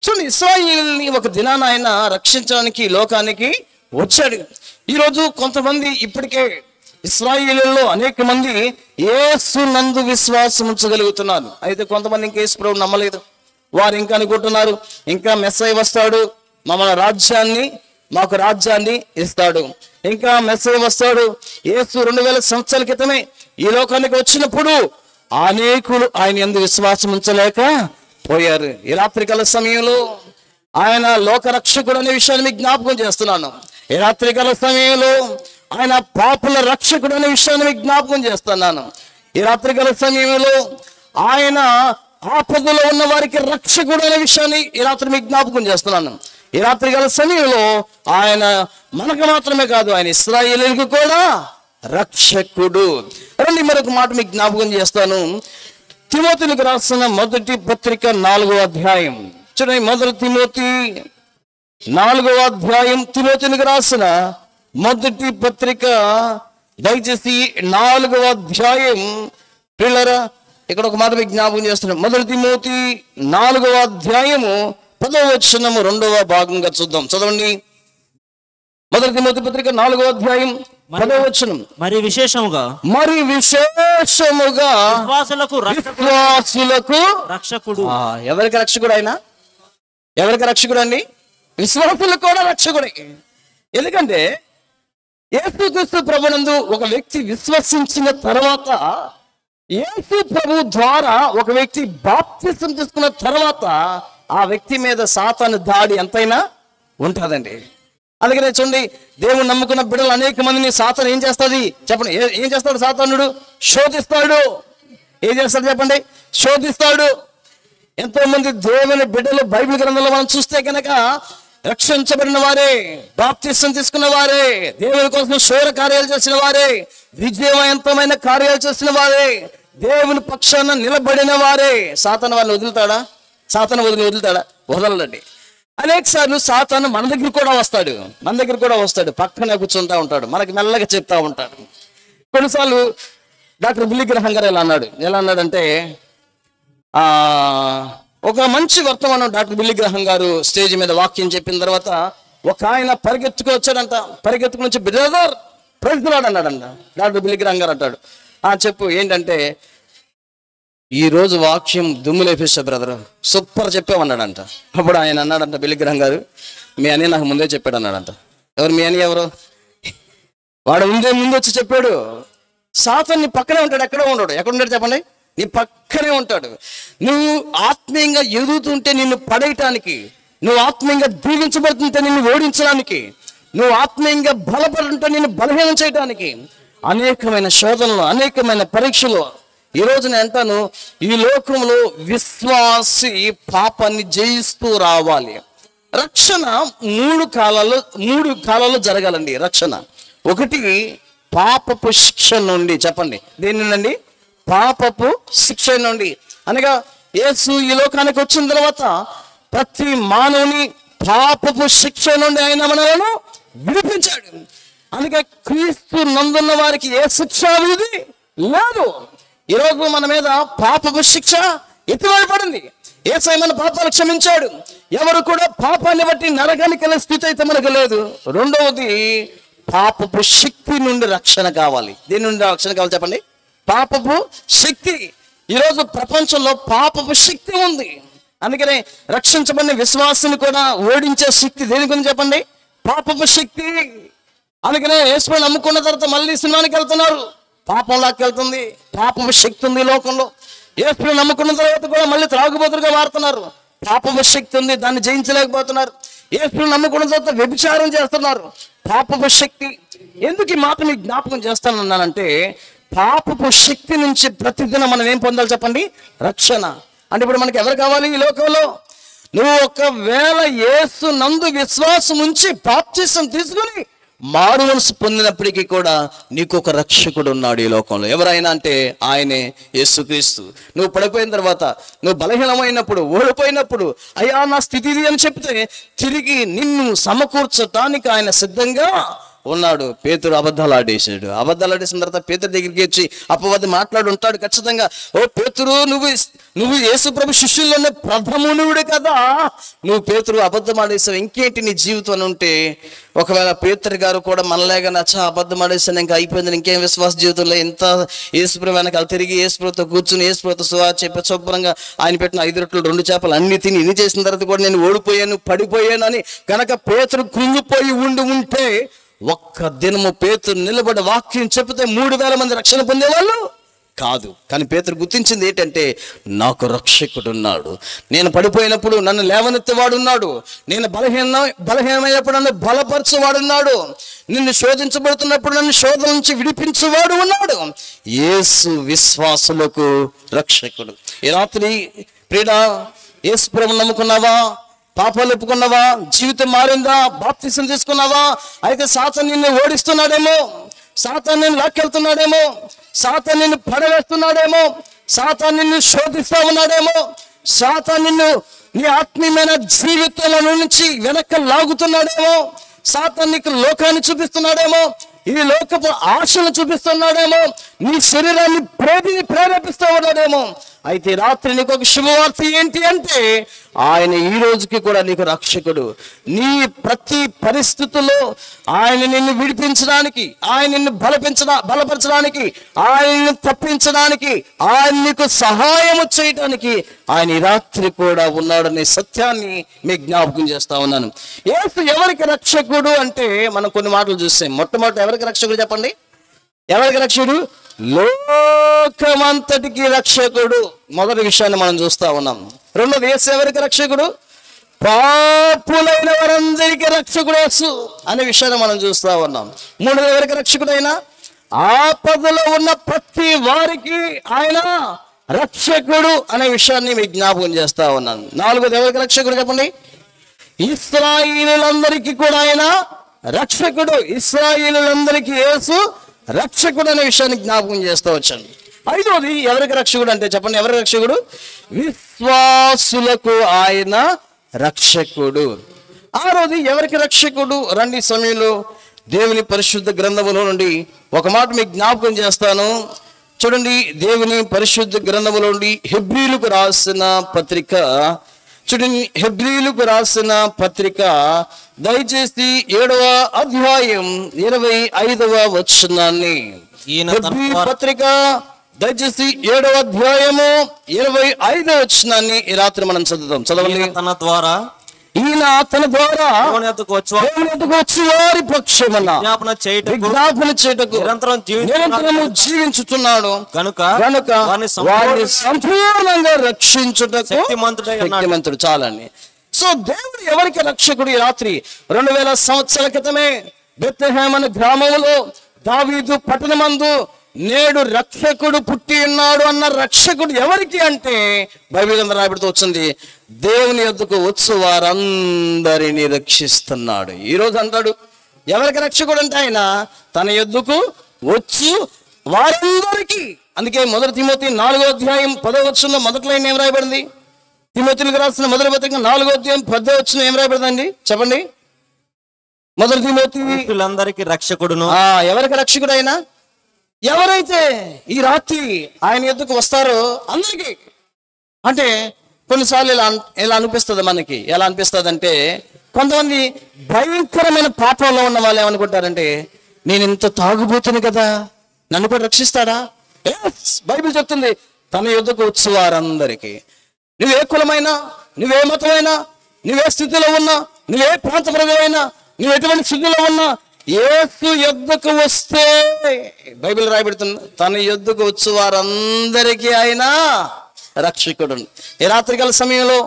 చూడండి, ఇశ్రాయేలీయుల్ని ఒక దినాన ఆయన రక్షించడానికి లోకానికి వచ్చాడు. ఈరోజు కొంతమంది ఇప్పటికే ఇశ్రాయేలీయుల్లో అనేక మంది యేసు నందు విశ్వాసం ఉంచగలుగుతున్నారు. అయితే కొంతమంది ఇంకా యేసు ప్రభువుని నమ్మలేదు. వారు ఇంకా అనుకుంటున్నారు, ఇంకా మెస్సయ్య వస్తాడు, మాకు రాజ్యాన్ని ఇస్తాడు, ఇంకా మెస్సయ్య వస్తాడు. యేసు 2000 సంవత్సరాల క్రితమే ఈ లోకానికి వచ్చినప్పుడు అనేకులు ఆయన యందు విశ్వాసం ఉంచలేక పోయారు. ఈ రాత్రికాల సమయంలో ఆయన లోక రక్షకుడు అనే విషయాన్ని మీకు జ్ఞాపకం చేస్తున్నాను. ఈ రాత్రికాల సమయంలో ఆయన పాపుల రక్షకుడు అనే విషయాన్ని మీకు జ్ఞాపకం చేస్తున్నాను. ఈ రాత్రికాల సమయంలో ఆయన ఆపదలో ఉన్న వారికి రక్షకుడు అనే విషయాన్ని ఈ రాత్రి మీకు జ్ఞాపకం చేస్తున్నాను. ఈ రాత్రికాల సమయంలో ఆయన మనకు మాత్రమే కాదు, ఆయన ఇశ్రాయేలీయులకు కూడా రక్షకుడు. రండి, మరొక మాట మీకు జ్ఞాపకం చేస్తాను. తిమోతికి రాసిన మొదటి పత్రిక 4వ అధ్యాయం చూడండి. మొదటి తిమోతి 4వ అధ్యాయం, తిమోతికి రాసిన మొదటి పత్రిక దయచేసి 4వ అధ్యాయం. పిల్లరా, ఇక్కడ ఒక మాట మీకు జ్ఞాపకం చేస్తున్నాం. మొదటి తిమోతి 4వ అధ్యాయము 10వ వచనము 2వ భాగంగా చూద్దాం. చదవండి. మొదటి తిమోతి పత్రిక 4వ అధ్యాయం 10వ వచనం. మరి విశేషముగా విశ్వాసులకు రక్షకుడు. ఎవరికి రక్షకుడు ఆయన? ఎవరికి రక్షకుడు అండి? విశ్వాసులకు కూడా రక్షకుడే. ఎందుకంటే యేసుక్రీస్తు ప్రభునందు ఒక వ్యక్తి విశ్వసించిన తర్వాత, యేసు ప్రభు ద్వారా ఒక వ్యక్తి బాప్తిసం తీసుకున్న తర్వాత ఆ వ్యక్తి మీద సాతాను దాడి ఎంతైనా ఉంటుందండి. అందుకనే చూడండి, దేవుడు నమ్ముకున్న బిడ్డలు అనేక మందిని సాతాను ఏం చేస్తుంది చెప్పండి? ఏం చేస్తాడు సాతానుడు? శోధిస్తాడు. ఏం చేస్తాడు చెప్పండి? శోధిస్తాడు. ఎంతో మంది దేవుని బిడ్డలు బైబిల్ గ్రంథంలో మనం చూస్తే కనుక రక్షించబడిన వారే, బాప్తిసం తీసుకున్న వారే, దేవుని కోసం శూర కార్యాలు చేసిన వారే, విజయవంతమైన కార్యాలు చేసిన వారే, దేవుని పక్షాన నిలబడిన వారే. సాతాను వాళ్ళని వదులుతాడా? సాతాను వదులుతాడా? వదలడండి. అనేక సార్లు సాతాను మన దగ్గర కూడా వస్తాడు, పక్కనే కూర్చుంటా ఉంటాడు, మనకి మెల్లగా చెప్తా ఉంటాడు. కొన్నిసార్లు డాక్టర్ బిల్లీ గ్రహాం గారు ఎలా అన్నాడంటే, ఒక మంచి వర్తమానం డాక్టర్ బిల్లీ గ్రహాం గారు స్టేజ్ మీద వాక్యం చెప్పిన తర్వాత ఒక ఆయన పరిగెత్తుకు వచ్చాడంట. పరిగెత్తుకు నుంచి బ్రదర్ ప్రైజ్ ది లార్డ్ అన్నాడంట. డాక్టర్ బిల్లీ గ్రహాం గారు అంటాడు, చెప్పు ఏంటంటే, ఈ రోజు వాక్యం దుమ్ము లేపిస్తా బ్రదర్, సూపర్ చెప్పామన్నాడంట. అప్పుడు ఆయన అన్నాడంట, బిల్లీ గ్రహాం గారు, మీ అని నాకు ముందే చెప్పాడు అన్నాడంట. ఎవరు మీ అని? ఎవరు? వాడు ముందు వచ్చి చెప్పాడు. సాతాను నీ పక్కనే ఉంటాడు, ఎక్కడ ఉంటాడు చెప్పండి? నీ పక్కనే ఉంటాడు. నువ్వు ఆత్మీయంగా ఎదుగుతుంటే నిన్ను పడేయటానికి, నువ్వు ఆత్మీయంగా దీవించబడుతుంటే నిన్ను ఓడించడానికి, నువ్వు ఆత్మీయంగా బలపడుతుంటే నిన్ను బలహీనం చేయడానికి అనేకమైన శోధనలు, అనేకమైన పరీక్షలు. ఈరోజు నేను అంటాను, ఈ లోకంలో విశ్వాసి పాపాన్ని జయిస్తూ రావాలి. రక్షణ మూడు కాలాల్లో జరగాలండి. రక్షణ ఒకటి పాపపు శిక్ష నుండి, చెప్పండి దేని నుండి? పాపపు శిక్ష నుండి. అనగా యేసు ఈ లోకానికి వచ్చిన తర్వాత ప్రతి మానవుని పాపపు శిక్ష నుండి ఆయన మనలను విడిపించాడు. అందుకే క్రీస్తు నందున్న వారికి ఏ శిక్ష విధి లేదు. ఈరోజు మన మీద పాపపు శిక్ష ఎత్తివేయబడింది. యేసయ్య మన పాపాలు క్షమించాడు. ఎవరు కూడా పాపాన్ని బట్టి నరకానికి వెళ్ళే స్థితి అయితే మనకు లేదు. రెండవది, పాపపు శక్తి నుండి రక్షణ కావాలి. దేని నుండి రక్షణ కావాలి చెప్పండి? పాపపు శక్తి. ఈరోజు ప్రపంచంలో పాపపు శక్తి ఉంది. అందుకనే రక్షించబడిన విశ్వాసాన్ని కూడా ఓడించే శక్తి దేని గురించి చెప్పండి? పాపపు శక్తి. అందుకనే యేసుని నమ్ముకున్న తర్వాత మళ్ళీ సినిమానికి వెళ్తున్నారు, పాపంలోకి వెళ్తుంది. పాపపు శక్తి ఉంది లోకంలో. యేసుని నమ్ముకున్న తర్వాత కూడా మళ్ళీ త్రాగుబోతులుగా మారుతున్నారు, పాపపు శక్తి ఉంది, దాన్ని జయించలేకపోతున్నారు. యేసుని నమ్ముకున్న తర్వాత వ్యభిచారం చేస్తున్నారు, పాపపు శక్తి. ఎందుకు ఈ మాట మీకు జ్ఞాపకం చేస్తానన్నానంటే, పాపపు శక్తి నుంచి ప్రతిదినం మనం ఏం పొందాలి చెప్పండి? రక్షణ. అంటే ఇప్పుడు మనకి ఎవరు కావాలి ఈ లోకంలో? నువ్వు ఒకవేళ యేసు నందు విశ్వాసం ఉంచి బాప్తిసం తీసుకుని మారు మనసు పొందినప్పటికీ కూడా నీకు ఒక రక్షకుడు ఉన్నాడు ఈ లోకంలో. ఎవరైనా అంటే ఆయనే యేసుక్రీస్తు. నువ్వు పడిపోయిన తర్వాత, నువ్వు బలహీనమైనప్పుడు, ఓడిపోయినప్పుడు, అయ్యా నా స్థితి ఇది అని చెప్తే తిరిగి నిన్ను సమకూర్చటానికి ఆయన సిద్ధంగా ఉన్నాడు. పేతురు అబద్ధాలు ఆడేసాడు. అబద్ధాలు ఆడేసిన తర్వాత పేతురు దగ్గరికి వచ్చి అపవాది మాట్లాడు ఉంటాడు ఖచ్చితంగా. ఓ పేతురు, నువ్వు యేసు ప్రభు శిష్యుల్లోనే ప్రథమునుడు కదా, నువ్వు పేతురు అబద్ధం ఆడేసావు, ఇంకేంటి నీ జీవితం అని ఉంటే, ఒకవేళ పేతురు గారు కూడా మనలేగా నచ్చా అబద్ధం ఆడేసాను, ఇంకా అయిపోయింది, ఇంకేం విశ్వాస జీవితంలో ఎంత యేసుప్రభు వెనకాల తిరిగి యేసుప్రభుతో కూర్చుని యేసుప్రభుతో చెప్పి శుభ్రంగా ఆయన పెట్టిన 5 రొట్టెలు 2 చేపలు అన్ని తిని ఇన్ని చేసిన తర్వాత కూడా నేను ఓడిపోయాను, పడిపోయాను అని కనుక పేతురు కృంగిపోయి ఉంటే ఒక్క దినము పేతురు నిలబడి వాక్యం చెప్తే 3000 మంది రక్షణ పొందేవాళ్ళు కాదు. కానీ పేతురు గుర్తించింది ఏంటంటే, నాకు రక్షకుడు ఉన్నాడు, నేను పడిపోయినప్పుడు నన్ను లేవనెత్తేవాడున్నాడు, నేను బలహీనమైనప్పుడు నన్ను బలపరచేవాడున్నాడు, నిన్ను శోధించబడుతున్నప్పుడు నన్ను శోధన నుంచి విడిపించేవాడు ఉన్నాడు. యేసు విశ్వాసులకు రక్షకుడు. ఈ రాత్రి ప్రియుడా, యేసు ప్రభువుని నమ్ముకున్నావా? పాపాలు ఒప్పుకున్నావా? జీవితం మారిందా? బాప్తిసం తీసుకున్నావా? అయితే సాతాను నిన్ను ఓడిస్తున్నాడేమో, సాతాను నిన్ను లాక్కెళ్తున్నాడేమో, సాతాను నిన్ను పడవేస్తున్నాడేమో, సాతాను నిన్ను శోధిస్తా ఉన్నాడేమో, సాతాను నిన్ను నీ ఆత్మీయమైన జీవితంలో నుంచి వెనక్కి లాగుతున్నాడేమో, సాతాను నీకు లోకాన్ని చూపిస్తున్నాడేమో, ఈ లోకపు ఆశలు చూపిస్తున్నాడేమో, నీ శరీరాన్ని ప్రేరేపిస్తూ ఉన్నాడేమో. అయితే రాత్రి నీకు ఒక శుభవార్త ఏంటి అంటే, ఆయన ఈ రోజుకి కూడా నీకు రక్షకుడు. నీ ప్రతి పరిస్థితుల్లో ఆయన నిన్ను విడిపించడానికి, ఆయన నిన్ను బలపరచడానికి, ఆయన్ని తప్పించడానికి, ఆయన నీకు సహాయం చేయడానికి ఆయన ఈ రాత్రి కూడా ఉన్నాడనే సత్యాన్ని మీకు జ్ఞాపకం చేస్తా ఉన్నాను. యేసు ఎవరికి రక్షకుడు అంటే మనం కొన్ని మాటలు చూస్తాం. మొట్టమొదటి ఎవరికి రక్షకుడు చెప్పండి? ఎవరికి రక్షకుడు? లోకమంతటికి రక్షకుడు. మొదటి విషయాన్ని మనం చూస్తా ఉన్నాం. రెండోది, యేసు ఎవరికి రక్షకుడు? పాపులైన వారందరికీ రక్షకుడు యేసు అనే విషయాన్ని మనం చూస్తా ఉన్నాం. మూడోది ఎవరికి రక్షకుడైనా? ఆపదలో ఉన్న ప్రతి వారికి ఆయన రక్షకుడు అనే విషయాన్ని మీకు జ్ఞాపకం చేస్తా ఉన్నాను. నాలుగోది ఎవరికి రక్షకుడు చెప్పండి? ఇశ్రాయేలులందరికీ కూడా ఆయన రక్షకుడు. ఇశ్రాయేలులందరికీ యేసు రక్షకుడు అనే విషయాన్ని జ్ఞాపకం చేస్తూ వచ్చాను. ఐదోది ఎవరికి రక్షకుడు అంటే చెప్పండి, ఎవరికి రక్షకుడు? విశ్వాసులకు ఆయన రక్షకుడు. ఆరోది ఎవరికి రక్షకుడు? రండి సమయంలో దేవుని పరిశుద్ధ గ్రంథములో నుండి ఒక మాట మీకు జ్ఞాపకం చేస్తాను. చూడండి, దేవుని పరిశుద్ధ గ్రంథములో నుండి హెబ్రీలకు రాసిన పత్రిక, చూడండి హెబ్రీలకు రాసిన పత్రిక దయచేసి 7వ అధ్యాయం 25వ వచనాన్ని, హెబ్రీ పత్రిక దయచేసి 7వ అధ్యాయము 25వ వచనాన్ని ఈ రాత్రి మనం చదువుదాం. చదవండి. తన ద్వారా ఈయన తన ద్వారా దేవుని యొద్దకు వచ్చి వారి పక్షమున విజ్ఞాపన చేయుటకు నిరంతరము జీవించుతున్నాడు కనుక వారిని సంపూర్ణంగా రక్షించుటకు శక్తిమంతుడై శక్తిమంతుడు. చాలండి. సో దేవుడు ఎవరికి రక్షకుడు? ఈ రాత్రి 2000 సంవత్సరాల క్రితమే బెత్లెహేమ్ అనే గ్రామంలో దావీదు పట్టణమందు నేడు రక్షకుడు పుట్టి ఉన్నాడు అన్న రక్షకుడు ఎవరికి అంటే బైబిల్ అంతా రాయబడుతూ వచ్చింది, దేవుని యొద్దకు వచ్చు వారందరినీ రక్షిస్తున్నాడు. ఈరోజు అంటాడు ఎవరికి రక్షకుడు అంటే ఆయన తన యొద్దకు వచ్చు వారందరికీ. అందుకే 1 తిమోతి 4వ అధ్యాయం 10వ వచనంలో మొదటి లైన్ ఏం రాయబడింది? తిమోతిలకు రాసిన మొదటి పత్రిక 4వ అధ్యాయం 10వ వచనం ఏం రాయబడిందండి చెప్పండి? 1 తిమోతి అందరికీ రక్షకుడును. ఎవరికి రక్షకుడు అయినా? ఎవరైతే ఈ రాత్రి ఆయన ఎద్దుకు వస్తారో అందరికీ. అంటే కొన్నిసార్లు ఎలా అనిపిస్తుంది మనకి? ఎలా అనిపిస్తుంది అంటే కొంతమంది భయంకరమైన పాపంలో ఉన్న వాళ్ళు ఏమనుకుంటారంటే, నేను ఇంత తాగుబోతును కదా, నన్ను కూడా రక్షిస్తాడా? బైబిల్ చెప్తుంది తన యొద్దకు వచ్చు వారందరికీ. నువ్వే కులమైనా, నువ్వే మతమైనా, నువ్వే స్థితిలో ఉన్నా, నువ్వే ప్రాంత ప్రజమైనా, నువ్వు ఎటువంటి స్థితిలో ఉన్నా యేసు యొద్దకు వస్తే బైబిల్ రాయబడుతుంది తన యొద్దకు వచ్చు వారందరికీ ఆయన రక్షకుడు. ఈ రాత్రికాల సమయంలో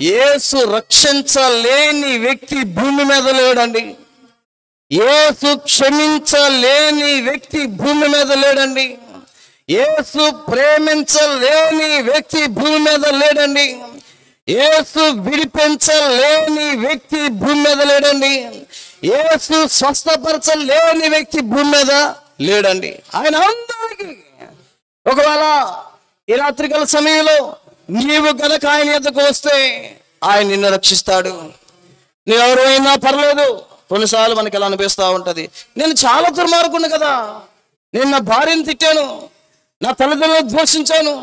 యేసు రక్షించలేని వ్యక్తి భూమి మీద లేడండి. యేసు క్షమించలేని వ్యక్తి భూమి మీద లేడండి. యేసు ప్రేమించలేని వ్యక్తి భూమి మీద లేడండి. యేసు విడిపించలేని వ్యక్తి భూమి మీద లేడండి. యేసు స్వస్థపరచలేని వ్యక్తి భూమి మీద లేడండి. ఆయన అందరికీ. ఒకవేళ ఈ రాత్రికాల సమయంలో నీవు గనక ఆయన యొద్దకు వస్తే ఆయన నిన్ను రక్షిస్తాడు. నువ్వు ఎవరైనా పర్లేదు. కొన్నిసార్లు మనకి ఎలా అనిపిస్తూ ఉంటుంది, నేను చాలా దుర్మార్గుండు కదా, నేను నా భార్యను తిట్టాను, నా తల్లిదండ్రులను దూషించాను,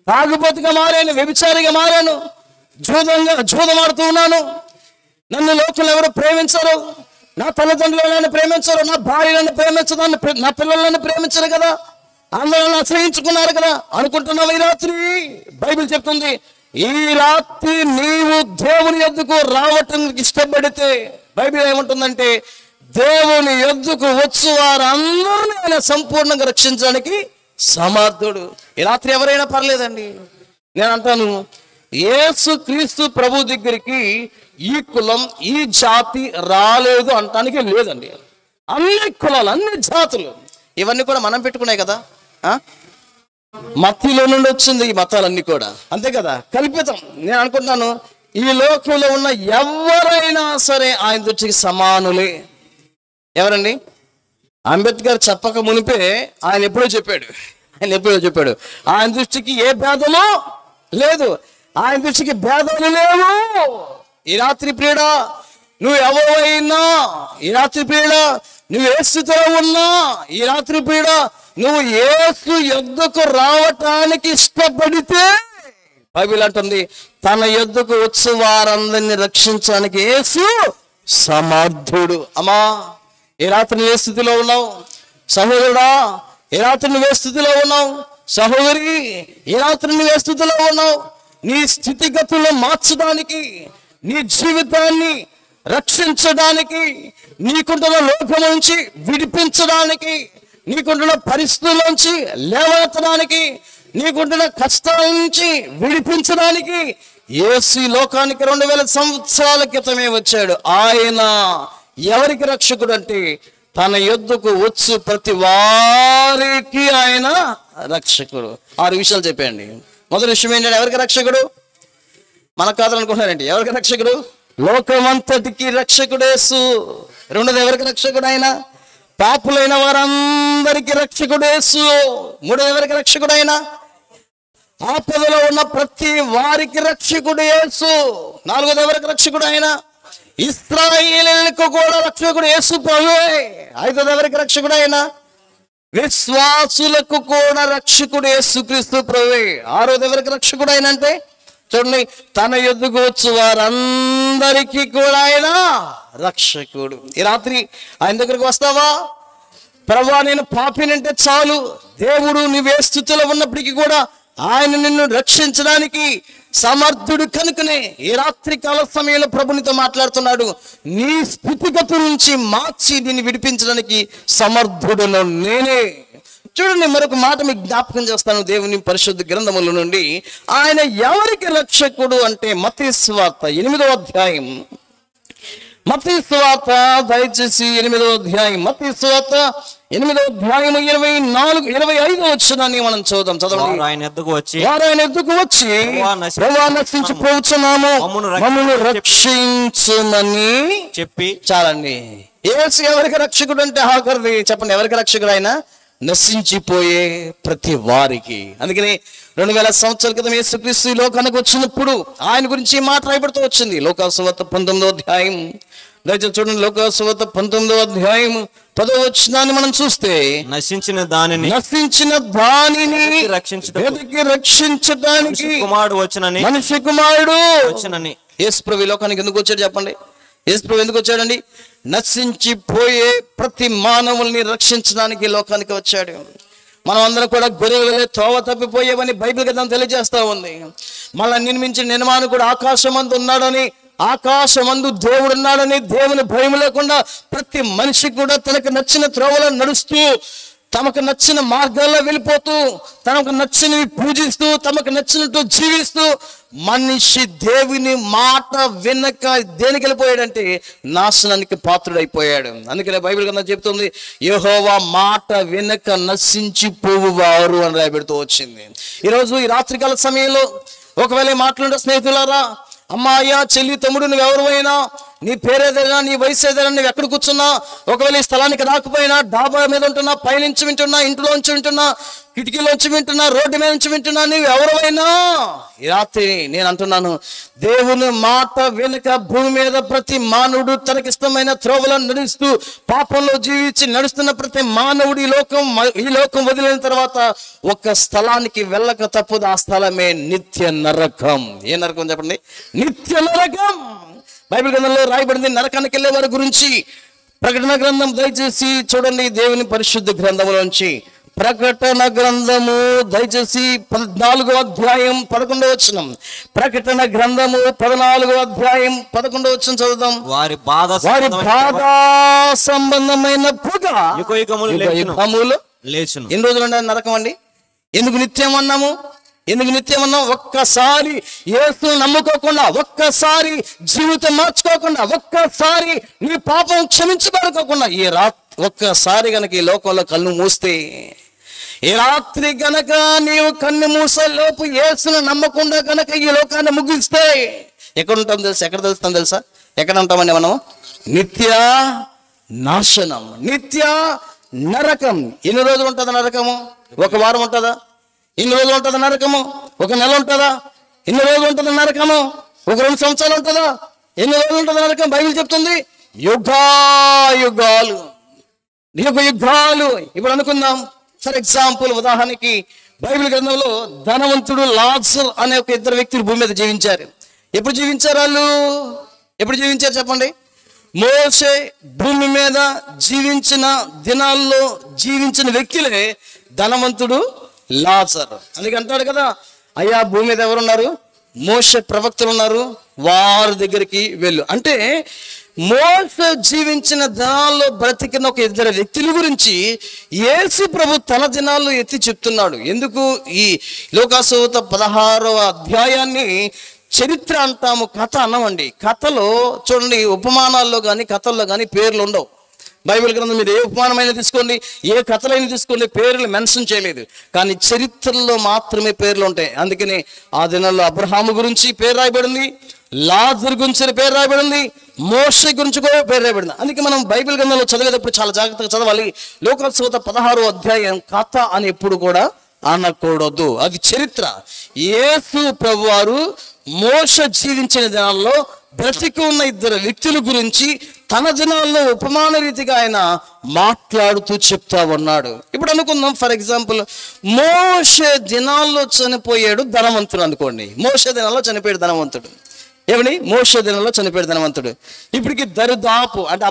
తాగుబోతుగా మారాను, వ్యభిచారిగా మారాను, జూదమాడుతూ ఉన్నాను, నన్ను లోకంలో ఎవరు ప్రేమించరు, నా తల్లిదండ్రులు నన్ను ప్రేమించరు, నా భార్య నన్ను ప్రేమించదు, నా పిల్లలు నన్ను ప్రేమించరు కదా, అందరూ నన్ను ఆశ్రయించుకున్నారు కదా అనుకుంటున్నావు. ఈ రాత్రి బైబిల్ చెప్తుంది, ఈ రాత్రి నీవు దేవుని యొద్దకు రావటానికి ఇష్టపడితే బైబిల్ ఏమంటుందంటే, దేవుని యొద్దకు వచ్చు వారందరినీ ఆయన సంపూర్ణంగా రక్షించడానికి సమర్థుడు. ఈ రాత్రి ఎవరైనా పర్లేదండి. నేను అంటాను, యేసు క్రీస్తు ప్రభు దగ్గరికి ఈ కులం ఈ జాతి రాలేదు అంటానికి లేదండి. అన్ని కులాలు అన్ని జాతులు ఇవన్నీ కూడా మనం పెట్టుకున్నాయి కదా. మత్తిలో నుండి వచ్చింది ఈ మతాలన్నీ కూడా, అంతే కదా, కల్పితం. నేను అనుకుంటున్నాను ఈ లోకంలో ఉన్న ఎవరైనా సరే ఆయన దృష్టికి సమానులే. ఎవరండి? అంబేద్కర్ చెప్పక మునిపే ఆయన ఎప్పుడో చెప్పాడు ఆయన దృష్టికి ఏ భేదమో లేదు, ఆయన దృష్టికి భేదాలు లేవు. ఈ రాత్రి ప్రియుడా నువ్వు ఎవరైనా, ఈ రాత్రి ప్రియుడా నువ్వు ఏ స్థితిలో ఉన్నా, ఈ రాత్రి ప్రియుడా నువ్వు యేసు యొద్దకు రావటానికి ఇష్టపడితే బైబిల్ అంటుంది తన యొద్దకు వచ్చు వారందరిని రక్షించడానికి యేసు సమర్థుడు. అమ్మా ఈ రాత్రి నువ్వే స్థితిలో ఉన్నావు సహోదరుడా, ఈ రాత్రి నువ్వే స్థితిలో ఉన్నావు సహోదరి, ఈ రాత్రి నువ్వే స్థితిలో ఉన్నావు. నీ స్థితిగతులను మార్చడానికి, నీ జీవితాన్ని రక్షించడానికి, నీకుంటున్న లోకం నుంచి విడిపించడానికి, నీకుంటున్న పరిస్థితుల నుంచి లేవనెత్తడానికి, నీకుంటున్న కష్టాల నుంచి విడిపించడానికి యేసు ఈ లోకానికి 2000 సంవత్సరాల క్రితమే వచ్చాడు. ఆయన ఎవరికి రక్షకుడు అంటే తన యొద్దకు వచ్చు ప్రతి వారికి ఆయన రక్షకుడు. 6 విషయాలు చెప్పండి. మొదటి విషయం ఏంటంటే ఎవరికి రక్షకుడు? మనకు కాదనుకుంటున్నారండి. ఎవరికి రక్షకుడు? లోకమంతటికి రక్షకుడు యేసు. రెండోది ఎవరికి రక్షకుడు? ఆయన పాపులైన వారందరికీ రక్షకుడు యేసు. మూడోది ఎవరికి రక్షకుడు? ఆయన ఆపదలో ఉన్న ప్రతి వారికి రక్షకుడు యేసు. నాలుగోది ఎవరికి రక్షకుడు? ఆయన ఇశ్రాయేలీయులకు కూడా రక్షకుడు యేసు ప్రభువే. ఐదోది ఎవరికి రక్షకుడు? ఆయన విశ్వాసులకు కూడా రక్షకుడు యేసుక్రీస్తు ప్రభువే. ఆరోది ఎవరికి రక్షకుడు? ఆయన అంటే చూడండి, తన యొద్దకు వచ్చు వారందరికీ కూడా ఆయన రక్షకుడు. ఈ రాత్రి ఆయన దగ్గరకు వస్తావా? ప్రభువా నేను పాపినంటే చాలు, దేవుడు నువ్వే స్థితిలో ఉన్నప్పటికీ కూడా ఆయన నిన్ను రక్షించడానికి సమర్థుడు కనుకనే ఈ రాత్రి కాల సమయంలో ప్రభునితో మాట్లాడుతున్నాడు. నీ స్థితిగతి నుంచి మార్చి దీన్ని విడిపించడానికి సమర్థుడును నేనే. చూడండి, మరొక మాట మీకు జ్ఞాపకం చేస్తాను దేవుని పరిశుద్ధ గ్రంథముల నుండి. ఆయన ఎవరికి రక్షకుడు అంటే మత్తయి సువార్త 8వ అధ్యాయం. మత్తయి సువార్త దయచేసి 8వ అధ్యాయం. మత్తయి సువార్త 8వ అధ్యాయం 24-25 వచనాన్ని మనం చదువుదాం. చదవండి. వారు ఆయన ఎద్దుకు వచ్చి ప్రభువా నశించిపోతున్నాము, మమ్మల్ని రక్షించుమని చెప్పి. చాలండి. యేసు ఎవరికి రక్షకుడు అంటే ఆఖరిది చెప్పండి. ఎవరికి రక్షకుడు? ఆయన నశించిపోయే ప్రతి వారికి. అందుకని 2000 సంవత్సరాల క్రితం యేసుక్రీస్తు ఈ లోకానికి వచ్చినప్పుడు ఆయన గురించి ఈ మాట రాయబడుతూ వచ్చింది. లోకాసు వార్త 19వ అధ్యాయం. దయచేసి చూడండి, లోకాసు వార్త 19వ అధ్యాయం 10వ వచనాన్ని మనం చూస్తే, నశించిన దానిని రక్షించడానికి కుమారుడు వచ్చునని, మనిషి కుమారుడు వచ్చునని. యేసు ప్రభు ఈ లోకానికి ఎందుకు వచ్చాడు చెప్పండి? యేసు ప్రభు ఎందుకు వచ్చాడండి? నశించిపోయే ప్రతి మానవుల్ని రక్షించడానికి లోకానికి వచ్చాడు. మనం అందరం కూడా గొర్రెలు తోవ తప్పిపోయేవని బైబిల్ గ్రంథం తెలియజేస్తా ఉంది. మళ్ళీ నిర్మించిన నిర్మాణకుడు ఆకాశమందు ఉన్నాడని, ఆకాశమందు దేవుడు ఉన్నాడని, దేవుని భయం లేకుండా ప్రతి మనిషి కూడా తనకు నచ్చిన త్రోవలో నడుస్తూ, తమకు నచ్చిన మార్గాల్లో వెళ్ళిపోతూ, తనకు నచ్చినవి పూజిస్తూ, తమకు నచ్చినట్టు జీవిస్తూ మనిషి దేవుని మాట వినక దేనికి వెళ్ళిపోయాడంటే నాశనానికి పాత్రుడైపోయాడు. అందుకనే బైబిల్ కన్నా చెప్తుంది, యెహోవా మాట వినక నశించిపోవువారు అని రాయబెడుతూ వచ్చింది. ఈరోజు ఈ రాత్రికాల సమయంలో ఒకవేళ మాట్లాడే స్నేహితులారా, అమ్మాయ్యా చెల్లి తమ్ముడు నువ్వు ఎవరివైనా, నీ పేరేదైనా, నీ వయసు ఏదైనా, నువ్వు ఎక్కడ కూర్చున్నా, ఒకవేళ ఈ స్థలానికి రాకపోయినా, డాబా మీద ఉంటున్నా, పైనుంచి వింటున్నా, ఇంట్లోంచి వింటున్నా, కిటికీలోంచి వింటున్నా, రోడ్డు మీద నుంచి వింటున్నా, నువ్వు ఎవరివైనా ఈ రాత్రి నేను అంటున్నాను, దేవుని మాట వెనుక భూమి మీద ప్రతి మానవుడు తనకిష్టమైన త్రోవలో నడుస్తూ పాపంలో జీవించి నడుస్తున్న ప్రతి మానవుడు ఈ లోకం వదిలిన తర్వాత ఒక స్థలానికి వెళ్ళక తప్పదు. ఆ స్థలమే నిత్య నరకం. ఏ నరకం చెప్పండి? నిత్య నరకం. బైబిల్ గ్రంథంలో రాయబడింది నరకానికి వెళ్ళే వారి గురించి. ప్రకటన గ్రంథం దయచేసి చూడండి, దేవుని పరిశుద్ధ గ్రంథములోంచి ప్రకటన గ్రంథము దయచేసి 14వ అధ్యాయం 11వ వచనం. ప్రకటన గ్రంథము 14వ అధ్యాయం 11వ వచనం చదువుదాం. వారి బాధ సంబంధమైన పొగ యుగయుగములు లేచును. ఎన్ని రోజులు ఉండాలి నరకం అండి? ఎందుకు నిత్యం అన్నాము? ఒక్కసారి యేసును నమ్ముకోకుండా, ఒక్కసారి జీవితం మార్చుకోకుండా, ఒక్కసారి నీ పాపం క్షమించబడుకోకుండా ఒక్కసారి గనక ఈ లోకంలో కన్ను మూస్తే, ఈ రాత్రి గనక నీవు కన్ను మూసే లోపు యేసును నమ్మకుండా గనక ఈ లోకాన్ని ముగిస్తే ఎక్కడ ఉంటాం తెలుసా? ఎక్కడ తెలుస్తాం తెలుసా? ఎక్కడ ఉంటామండి మనం? నిత్య నాశనం, నిత్య నరకం. ఎన్ని రోజులు ఉంటుంది నరకము? ఒక వారం ఉంటుందా? ఎన్ని రోజులు ఉంటుంది నరకము? ఒక నెల ఉంటుందా? ఎన్ని రోజులు ఉంటుంది నరకము? ఒక 2 సంవత్సరాలు ఉంటుందా? ఎన్ని రోజులు ఉంటుంది నరకం? బైబిల్ చెప్తుంది యుగాలు. ఇప్పుడు అనుకుందాం, ఫర్ ఎగ్జాంపుల్, ఉదాహరణకి బైబిల్ గ్రంథంలో ధనవంతుడు లాజర్ అనే ఒక 2 వ్యక్తులు భూమి మీద జీవించారు. ఎప్పుడు జీవించారు వాళ్ళు? ఎప్పుడు జీవించారు చెప్పండి? మోషే భూమి మీద జీవించిన దినాల్లో జీవించిన వ్యక్తులే ధనవంతుడు లాజర్. అందుకే అంటాడు కదా, అయ్యా భూమి మీద ఎవరున్నారు? మోషే ప్రవక్తలు ఉన్నారు, వారి దగ్గరికి వెళ్ళు అంటే మోషే జీవించిన దినాల్లో బ్రతికిన ఒక 2 వ్యక్తుల గురించి యేసు ప్రభు తన దినాల్లో ఎత్తి చెప్తున్నాడు. ఎందుకు? ఈ లోకాసువార్త 16వ అధ్యాయాన్ని చరిత్ర అంటాము, కథ అన్నమండి. కథలో చూడండి, ఉపమానాల్లో కానీ కథల్లో కానీ పేర్లు ఉండవు. బైబిల్ గ్రంథం మీరు ఏ ఉపమానమైనా తీసుకోండి, ఏ కథలైనా తీసుకోండి, పేర్లు మెన్షన్ చేయలేదు. కానీ చరిత్రలో మాత్రమే పేర్లు ఉంటాయి. అందుకని ఆ దినాల్లో అబ్రహాము గురించి పేరు రాయబడింది, లాజరు గురించి పేరు రాయబడింది, మోషే గురించి కూడా పేరు రాయబడింది. అందుకే మనం బైబిల్ గ్రంథంలో చదివేటప్పుడు చాలా జాగ్రత్తగా చదవాలి. లోకాసువార్త 16వ అధ్యాయం కథ అని ఎప్పుడు కూడా అనకూడదు, అది చరిత్ర. యేసు ప్రభువారు మోషే జీవించిన దినాల్లో బ్రతికి ఉన్న ఇద్దరు వ్యక్తుల గురించి తన దినాల్లో ఉపమాన రీతిగా ఆయన మాట్లాడుతూ చెప్తా ఉన్నాడు. ఇప్పుడు అనుకుందాం, ఫర్ ఎగ్జాంపుల్ మోషే దినాల్లో చనిపోయాడు ధనవంతుడు అనుకోండి. మోషే దినాల్లో చనిపోయాడు ధనవంతుడు. ఏమని? మోషే దినంలో చనిపోయాడు ధనవంతుడు. ఇప్పటికి దరిదాపు అంటే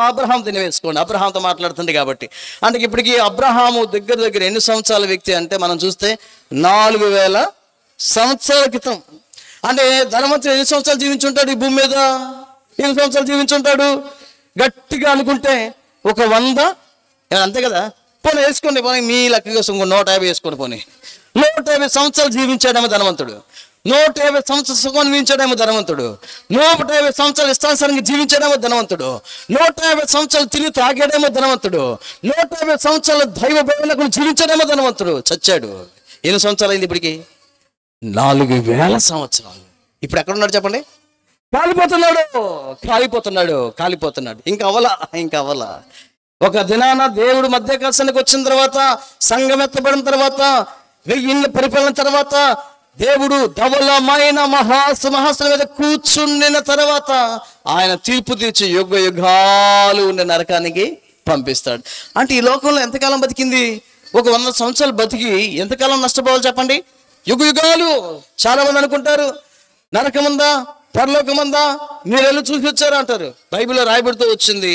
అబ్రహాం తినివేసుకోండి, అబ్రహాంతో మాట్లాడుతుంది కాబట్టి. అంటే ఇప్పటికి అబ్రహాము దగ్గర ఎన్ని సంవత్సరాల వ్యక్తి అంటే మనం చూస్తే 4000 సంవత్సరాల క్రితం. అంటే ధనవంతుడు ఎన్ని సంవత్సరాలు జీవించుంటాడు ఈ భూమి మీద? ఎన్ని సంవత్సరాలు జీవించుంటాడు? గట్టిగా అనుకుంటే ఒక 100, అంతే కదా. పోనీ వేసుకోండి, పోనీ మీ లెక్క కోసం 150 వేసుకోండి. పోనీ 150 సంవత్సరాలు జీవించాడేమో ధనవంతుడు. 150 సంవత్సరాలు సుఖం జీవించాడేమో ధనవంతుడు. 150 సంవత్సరాలు ఇష్టానుసారంగా జీవించాడేమో ధనవంతుడు. 150 సంవత్సరాలు తిరిగి తాగాడేమో ధనవంతుడు. 150 సంవత్సరాలు దైవ భయంలో జీవించాడేమో ధనవంతుడు. చచ్చాడు. ఎన్ని సంవత్సరాలు అయింది ఇప్పటికి? 4000 సంవత్సరాలు. ఇప్పుడు ఎక్కడున్నాడు చెప్పండి? కాలిపోతున్నాడు. ఇంకా అవలా. ఒక దినాన దేవుడు మధ్యాకాశానికి వచ్చిన తర్వాత, సంఘం ఎత్తబడిన తర్వాత, 1000 పరిపాలన తర్వాత, దేవుడు ధవలమైన మహాసింహాసనం మీద కూర్చుండిన తర్వాత ఆయన తీర్పు తీర్చి యుగ యుగాలు ఉండే నరకానికి పంపిస్తాడు. అంటే ఈ లోకంలో ఎంతకాలం బతికింది? ఒక 100 సంవత్సరాలు బతికి ఎంతకాలం నష్టపోవాలి చెప్పండి? యుగ యుగాలు. చాలా మంది అనుకుంటారు నరకముందా, పరలోకముందా, మీరు వెళ్ళి చూసి వచ్చారు అంటారు. బైబిల్లో రాయబడుతూ వచ్చింది,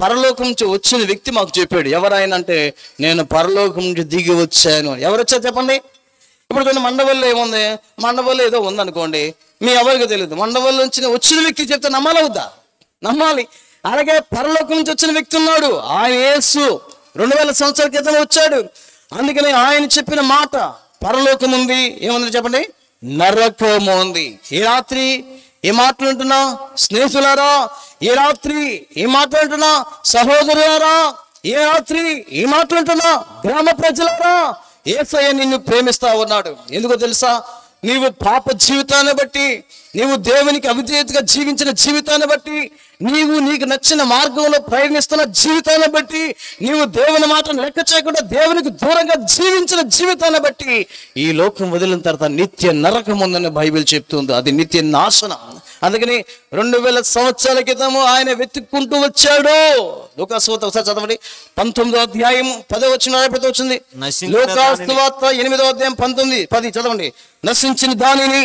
పరలోకం నుంచి వచ్చిన వ్యక్తి మాకు చెప్పాడు. ఎవరాయన అంటే, నేను పరలోకం నుంచి దిగి వచ్చాను. ఎవరు వచ్చారు చెప్పండి? ఇప్పుడు కొన్ని మండవల్లో ఏముంది? మండవల్లో ఏదో ఉందనుకోండి, మీ ఎవరికి తెలియదు. మండవల్లో నుంచి వచ్చిన వ్యక్తి చెప్తే నమ్మాలా వద్దా? నమ్మాలి. అలాగే పరలోకం నుంచి వచ్చిన వ్యక్తి ఉన్నాడు, ఆయన యేసు 2000 సంవత్సరాల క్రితం వచ్చాడు. అందుకని ఆయన చెప్పిన మాట, పరలోకం ఉంది, ఏముంది చెప్పండి? నరకము ఉంది. ఈ రాత్రి ఏ మాట్లాడుతున్నా స్నేహితులారా, ఏ రాత్రి ఏ మాట్లాడుతున్నా సహోదరులారా, ఏ రాత్రి ఏ మాట్లాడుతున్నా గ్రామ ప్రజలారా, యేసయ్య నిన్ను ప్రేమిస్తా ఉన్నాడు. ఎందుకో తెలుసా? నీవు పాప జీవితాన్ని బట్టి, నీవు దేవునికి అవిధేయతగా జీవించిన జీవితాన్ని బట్టి, నీకు నచ్చిన మార్గంలో ప్రయాణిస్తున్న జీవితాన్ని బట్టి, నీవు దేవుని మాటను లెక్క చేయకుండా దేవునికి దూరంగా జీవించిన జీవితాన్ని బట్టి ఈ లోకం వదిలిన తర్వాత నిత్య నరకం ఉందని బైబిల్ చెప్తుంది. అది నిత్య నాశనం. అందుకని 2000 సంవత్సరాల క్రితము ఆయన వెతుక్కుంటూ వచ్చాడు. లోకాసువార్త ఒకసారి చదవండి, 19వ అధ్యాయం 10వ వచనం వచ్చింది. లోకాసువార్త 8వ అధ్యాయం 19, 10 చదవండి. నశించిన దానిని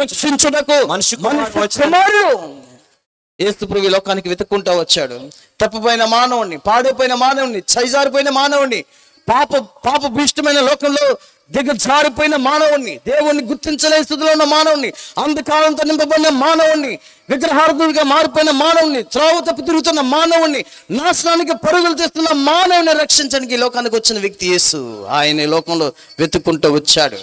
రక్షించుటకు మనిషి కుమారుడు యేసు ప్రభు లోకానికి వెతుక్కుంటూ వచ్చాడు. తప్పిపోయిన మానవుణ్ణి, పాడైపోయిన మానవుణ్ణి, చైజారిపోయిన మానవుణ్ణి, పాప భీష్టమైన లోకంలో దిగజారిపోయిన మానవుణ్ణి, దేవుణ్ణి గుర్తించలేని స్థితిలో ఉన్న మానవుణ్ణి, అంధకారంతో నింపబడిన మానవుణ్ణి, విగ్రహార్థుడిగా మారిపోయిన మానవుణ్ణి, త్రావు తప్పు తిరుగుతున్న మానవుణ్ణి, నాశనానికి పరుగులు చేస్తున్న మానవుని రక్షించడానికి ఈ లోకానికి వచ్చిన వ్యక్తి యేసు. ఆయన ఈ లోకంలో వెతుక్కుంటూ వచ్చాడు.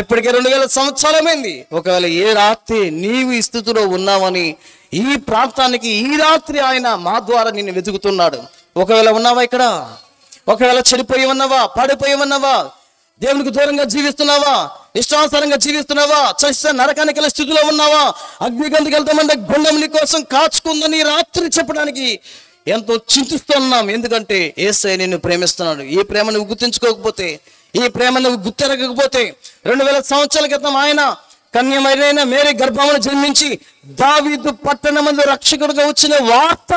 ఇప్పటికే 2000 సంవత్సరాలమైంది. ఒకవేళ ఏ రాత్రి నీవు ఈ స్థితిలో ఉన్నావని, ఈ ప్రాంతానికి ఈ రాత్రి ఆయన మా ద్వారా నిన్ను వెతుకుతున్నాడు. ఒకవేళ ఉన్నావా ఇక్కడ? ఒకవేళ చెడిపోయి ఉన్నావా, పాడిపోయి ఉన్నావా, దేవునికి దూరంగా జీవిస్తున్నావా, ఇష్టానుసారంగా జీవిస్తున్నావా, చస్తే నరకానికి వెళ్ళే స్థితిలో ఉన్నావా, అగ్నిగంధకి వెళ్తామంటే గుండం నీ కోసం కాచుకుందని రాత్రి చెప్పడానికి ఎంతో చింతిస్తున్నాం. ఎందుకంటే యేసయ్య నిన్ను ప్రేమిస్తున్నాడు. ఈ ప్రేమ నువ్వు గుర్తించుకోకపోతే, ఈ ప్రేమ నువ్వు గుర్తెరగకపోతే, 2000 సంవత్సరాల క్రితం ఆయన కన్యమైన మేరీ గర్భమును జన్మించి దావీదు పట్టణమందు రక్షకుడిగా వచ్చిన వార్త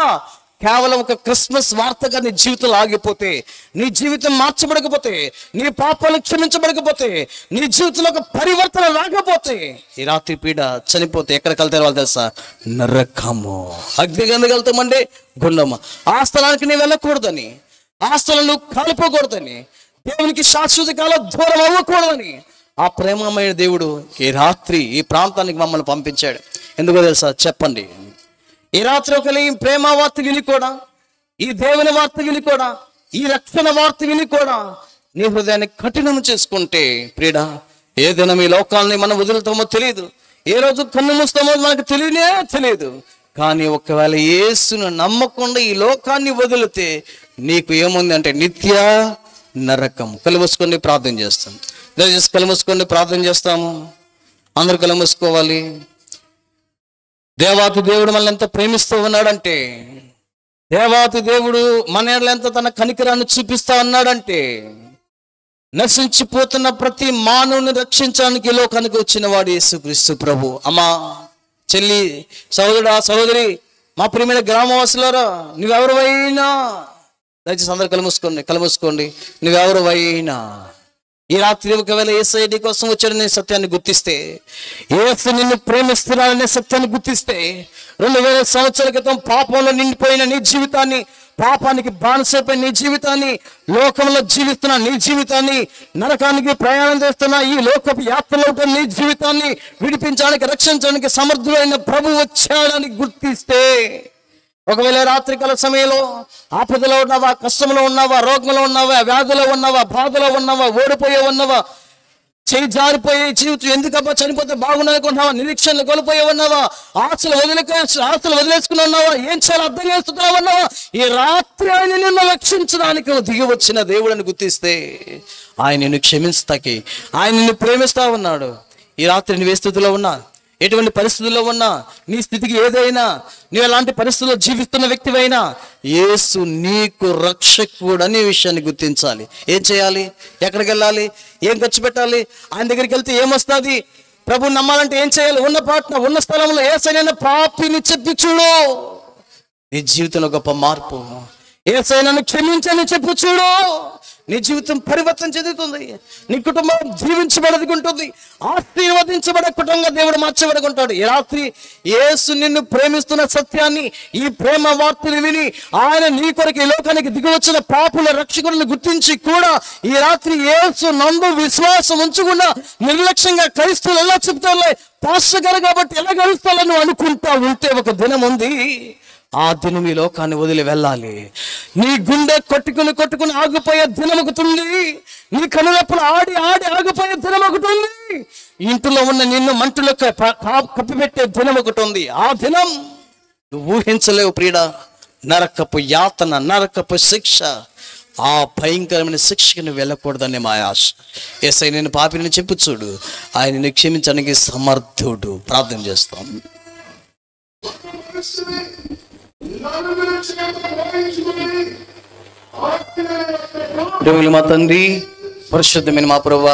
కేవలం ఒక క్రిస్మస్ వార్తగా నీ జీవితంలో ఆగిపోతే, నీ జీవితం మార్చబడకపోతే, నీ పాపాలు క్షమించబడకపోతే, నీ జీవితంలో ఒక పరివర్తన రాకపోతే, ఈ రాత్రి పీడ చనిపోతే ఎక్కడికి వెళ్తారు వాళ్ళు తెలుసా? నరకము. అగ్నిగంధకి వెళ్తామంటే గుండమ్మ. ఆ స్థలానికి నీవు వెళ్ళకూడదని, ఆ స్థలం నువ్వు కాలిపోకూడదని, దేవునికి శాశ్వత కాలం దూరం అవ్వకూడదని ఆ ప్రేమమైన దేవుడు ఈ రాత్రి ఈ ప్రాంతానికి మమ్మల్ని పంపించాడు. ఎందుకో తెలుసా? చెప్పండి. ఈ రాత్రి ఒకరి ఈ ప్రేమ వార్త విని కూడా, ఈ దేవుని వార్త విని కూడా, ఈ రక్షణ వార్త విని కూడా నీ హృదయాన్ని కఠినం చేసుకుంటే ప్రియుడా, ఏ దినం ఈ లోకాలని మనం వదులుతామో తెలియదు. ఏ రోజు కన్ను మూస్తామో మనకు తెలియదు. కానీ ఒకవేళ యేసును నమ్మకుండా ఈ లోకాన్ని వదిలితే నీకు ఏముంది అంటే నిత్య నరకం. కళ్ళు మూసుకొని ప్రార్థన చేస్తాం. దయచేసి కళ్ళు మూసుకొని ప్రార్థన చేస్తాము. అందరూ కళ్ళు మూసుకోవాలి. దేవాతి దేవుడు మనల్ని ఎంత ప్రేమిస్తూ ఉన్నాడంటే, దేవాతి దేవుడు మన ఎడల ఎంత తన కనికరాన్ని చూపిస్తా ఉన్నాడంటే, నశించిపోతున్న ప్రతి మానవుని రక్షించడానికి ఈ లోకానికి వచ్చిన వాడు యేసుక్రీస్తు ప్రభు. అమ్మా, చెల్లి, సహోదరుడా, సహోదరి, మా ప్రియమైన గ్రామవాసులారా, నువ్వెవరివైనా దయచేసి అందరు కళ్ళు మూసుకోండి. నువ్వెవరివైనా ఈ రాత్రి ఒకవేళ యేసయ్య నీ కోసం వచ్చాడనే సత్యాన్ని గుర్తిస్తే, యేసు నిన్ను ప్రేమిస్తున్నాడనే సత్యాన్ని గుర్తిస్తే, 2000 సంవత్సరాల క్రితం పాపంలో నిండిపోయిన నీ జీవితాన్ని, పాపానికి బానిసైపోయిన నీ జీవితాన్ని, లోకంలో జీవిస్తున్న నీ జీవితాన్ని, నరకానికి ప్రయాణం చేస్తున్న ఈ లోకపు యాత్రలో నీ జీవితాన్ని విడిపించడానికి, రక్షించడానికి సమర్థుడైన ప్రభు వచ్చాడని గుర్తిస్తే, ఒకవేళ రాత్రికాల సమయంలో ఆపదలో ఉన్నావా, కష్టంలో ఉన్నావా, రోగంలో ఉన్నావా, వ్యాధిలో ఉన్నావా, బాధలో ఉన్నావా, ఓడిపోయే ఉన్నావా, చేయి జారిపోయే జీవితం ఎందుకబ్బా చనిపోతే బాగున్నానుకున్నావా, నిరీక్షణలు కోల్పోయే ఉన్నావా, ఆశలు వదిలేసుకుని ఉన్నావా, ఏం చేయాలో అర్థం చేస్తున్నావా ఉన్నావా, ఈ రాత్రి ఆయన నిన్ను రక్షించడానికి దిగి వచ్చిన దేవుడిని గుర్తిస్తే, ఆయన నిన్ను క్షమిస్తాకి, ఆయన నిన్ను ప్రేమిస్తా ఉన్నాడు. ఈ రాత్రి నువ్వు ఏ స్థితిలో ఉన్నా, ఎటువంటి పరిస్థితుల్లో ఉన్నా, నీ స్థితికి ఏదైనా, నువ్వు ఎలాంటి పరిస్థితుల్లో జీవిస్తున్న వ్యక్తివైనా, యేసు నీకు రక్షకుడు అనే విషయాన్ని గుర్తించాలి. ఏం చేయాలి? ఎక్కడికి వెళ్ళాలి? ఏం ఖర్చు పెట్టాలి? ఆయన దగ్గరికి వెళ్తే ఏమొస్తుంది? ప్రభుని నమ్మాలంటే ఏం చేయాలి? ఉన్న స్థలంలో యేసయ్యను పాపిని చెప్పి చూడు, నీ జీవితంలో గొప్ప మార్పు. యేసయ్యను క్షమించని చెప్పు చూడు, నీ జీవితం పరివర్తన చెందుతుంది. నీ కుటుంబం జీవించబడుకుంటుంది. ఆశీర్వదించబడే కుటుంబంగా దేవుడు మార్చబడుకుంటాడు. ఈ రాత్రి యేసు నిన్ను ప్రేమిస్తున్న సత్యాన్ని, ఈ ప్రేమ వార్తలు విని ఆయన నీ కొరకు ఈ లోకానికి దిగి వచ్చిన పాపుల రక్షకులను గుర్తించి కూడా ఈ రాత్రి యేసు నందు విశ్వాసం ఉంచకుండా నిర్లక్ష్యంగా క్రైస్తవులు ఎలా చెప్తారులే, పాస్టర్ గారు కాబట్టి ఎలా గడుస్తారని అనుకుంటా ఉంటే ఒక దినం ఉంది, ఆ దినం ఈ లోకాన్ని వదిలి వెళ్ళాలి. నీ గుండె కొట్టుకుని ఆగిపోయే దినం ఒకటి ఉంది. నీ కనులప్పుడు ఆడి ఆగిపోయే దినం ఒకటి ఉంది. ఇంట్లో ఉన్న నిన్ను మంటలో కప్పిపెట్టే దినం ఒకటి ఉంది. ఆ దినం నువ్వు ఊహించలేవు ప్రియుడా. నరకపు యాతన, నరకపు శిక్ష, ఆ భయంకరమైన శిక్షకు నువ్వు వెళ్ళకూడదని మా ఆశ. యేసయ్య నేను పాపిని చెప్పు చూడు, ఆయనని క్షమించడానికి సమర్థుడు. ప్రార్థన చేస్తాం. మా తండ్రి, పరిశుద్ధమైన మా ప్రభువా,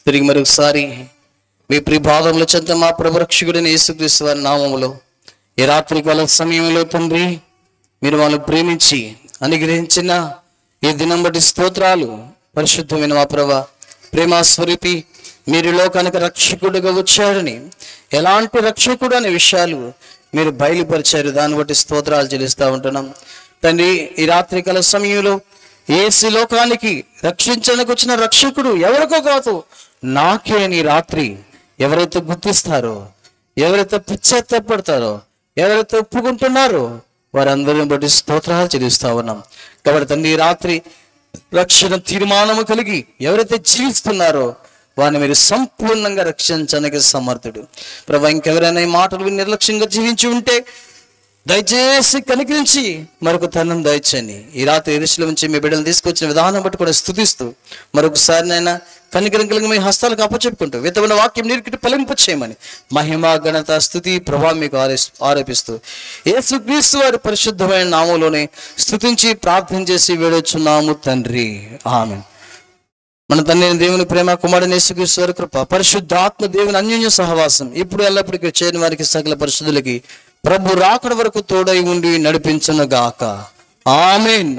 తిరిగి మరొకసారి మీ ప్రిపాదముల చెంత మా ప్రభు రక్షకుడైన యేసుక్రీస్తు వారి నామములో ఈ రాత్రికాల సమయంలో తండ్రి, మీరు వాళ్ళని ప్రేమించి అనుగ్రహించిన ఈ దినం బట్టి స్తోత్రాలు. పరిశుద్ధమైన మా ప్రభువా, ప్రేమ స్వరూపి, మీరు లోకానికి రక్షకుడుగా వచ్చాడని, ఎలాంటి రక్షకుడు అనే విషయాలు మీరు బయలుపరిచారు. దాన్ని బట్టి స్తోత్రాలు చెల్లిస్తూ ఉంటున్నాం తండ్రి. ఈ రాత్రికాల సమయంలో యేసు లోకానికి రక్షించడానికి వచ్చిన రక్షకుడు ఎవరికో కాదు, నాకే అని రాత్రి ఎవరైతే గుర్తిస్తారో, ఎవరైతే పిచ్చెత్తపడతారో, ఎవరైతే ఒప్పుకుంటున్నారో వారందరిని బట్టి స్తోత్రాలు చెల్లిస్తూ ఉన్నాం. కాబట్టి తండ్రి, ఈ రాత్రి రక్షణ తీర్మానము కలిగి ఎవరైతే జీవిస్తున్నారో వారిని మీరు సంపూర్ణంగా రక్షించడానికి సమర్థుడు. ప్రభు, ఇంకెవరైనా ఈ మాటలు నిర్లక్ష్యంగా జీవించి ఉంటే దయచేసి కనికరించి మరొక తరుణం దయచండి. ఈ రాత్రి ఎరుసలేము నుంచి మీ బిడ్డలు తీసుకొచ్చిన విధానం బట్టి కూడా స్తుతిస్తూ మరొకసారి నైనా కనికరం కలిగి మీ హస్తాలకు అప్పచెప్పుకుంటూ విత్తమైన వాక్యం నీరుకిటి ఫలింప చేయమని మహిమ, ఘనత, స్తుతి, ప్రభావం మీకు ఆరోపిస్తూ యేసుక్రీస్తు వారి పరిశుద్ధమైన నామంలోనే స్తుతించి ప్రార్థన చేసి వేడొచ్చున్నాము తండ్రి. ఆమేన్. మన తండ్రి దేవుని ప్రేమ, కుమారుని యేసుక్రీస్తు వారి కృప, పరిశుద్ధాత్మ దేవుని అన్యోన్య సహవాసం ఇప్పుడు ఎల్లప్పటికీ చేయని వారికి సకల పరిశుద్ధులకి ప్రభు రాకడ వరకు తోడై ఉండి నడిపించును గాక. ఆమేన్.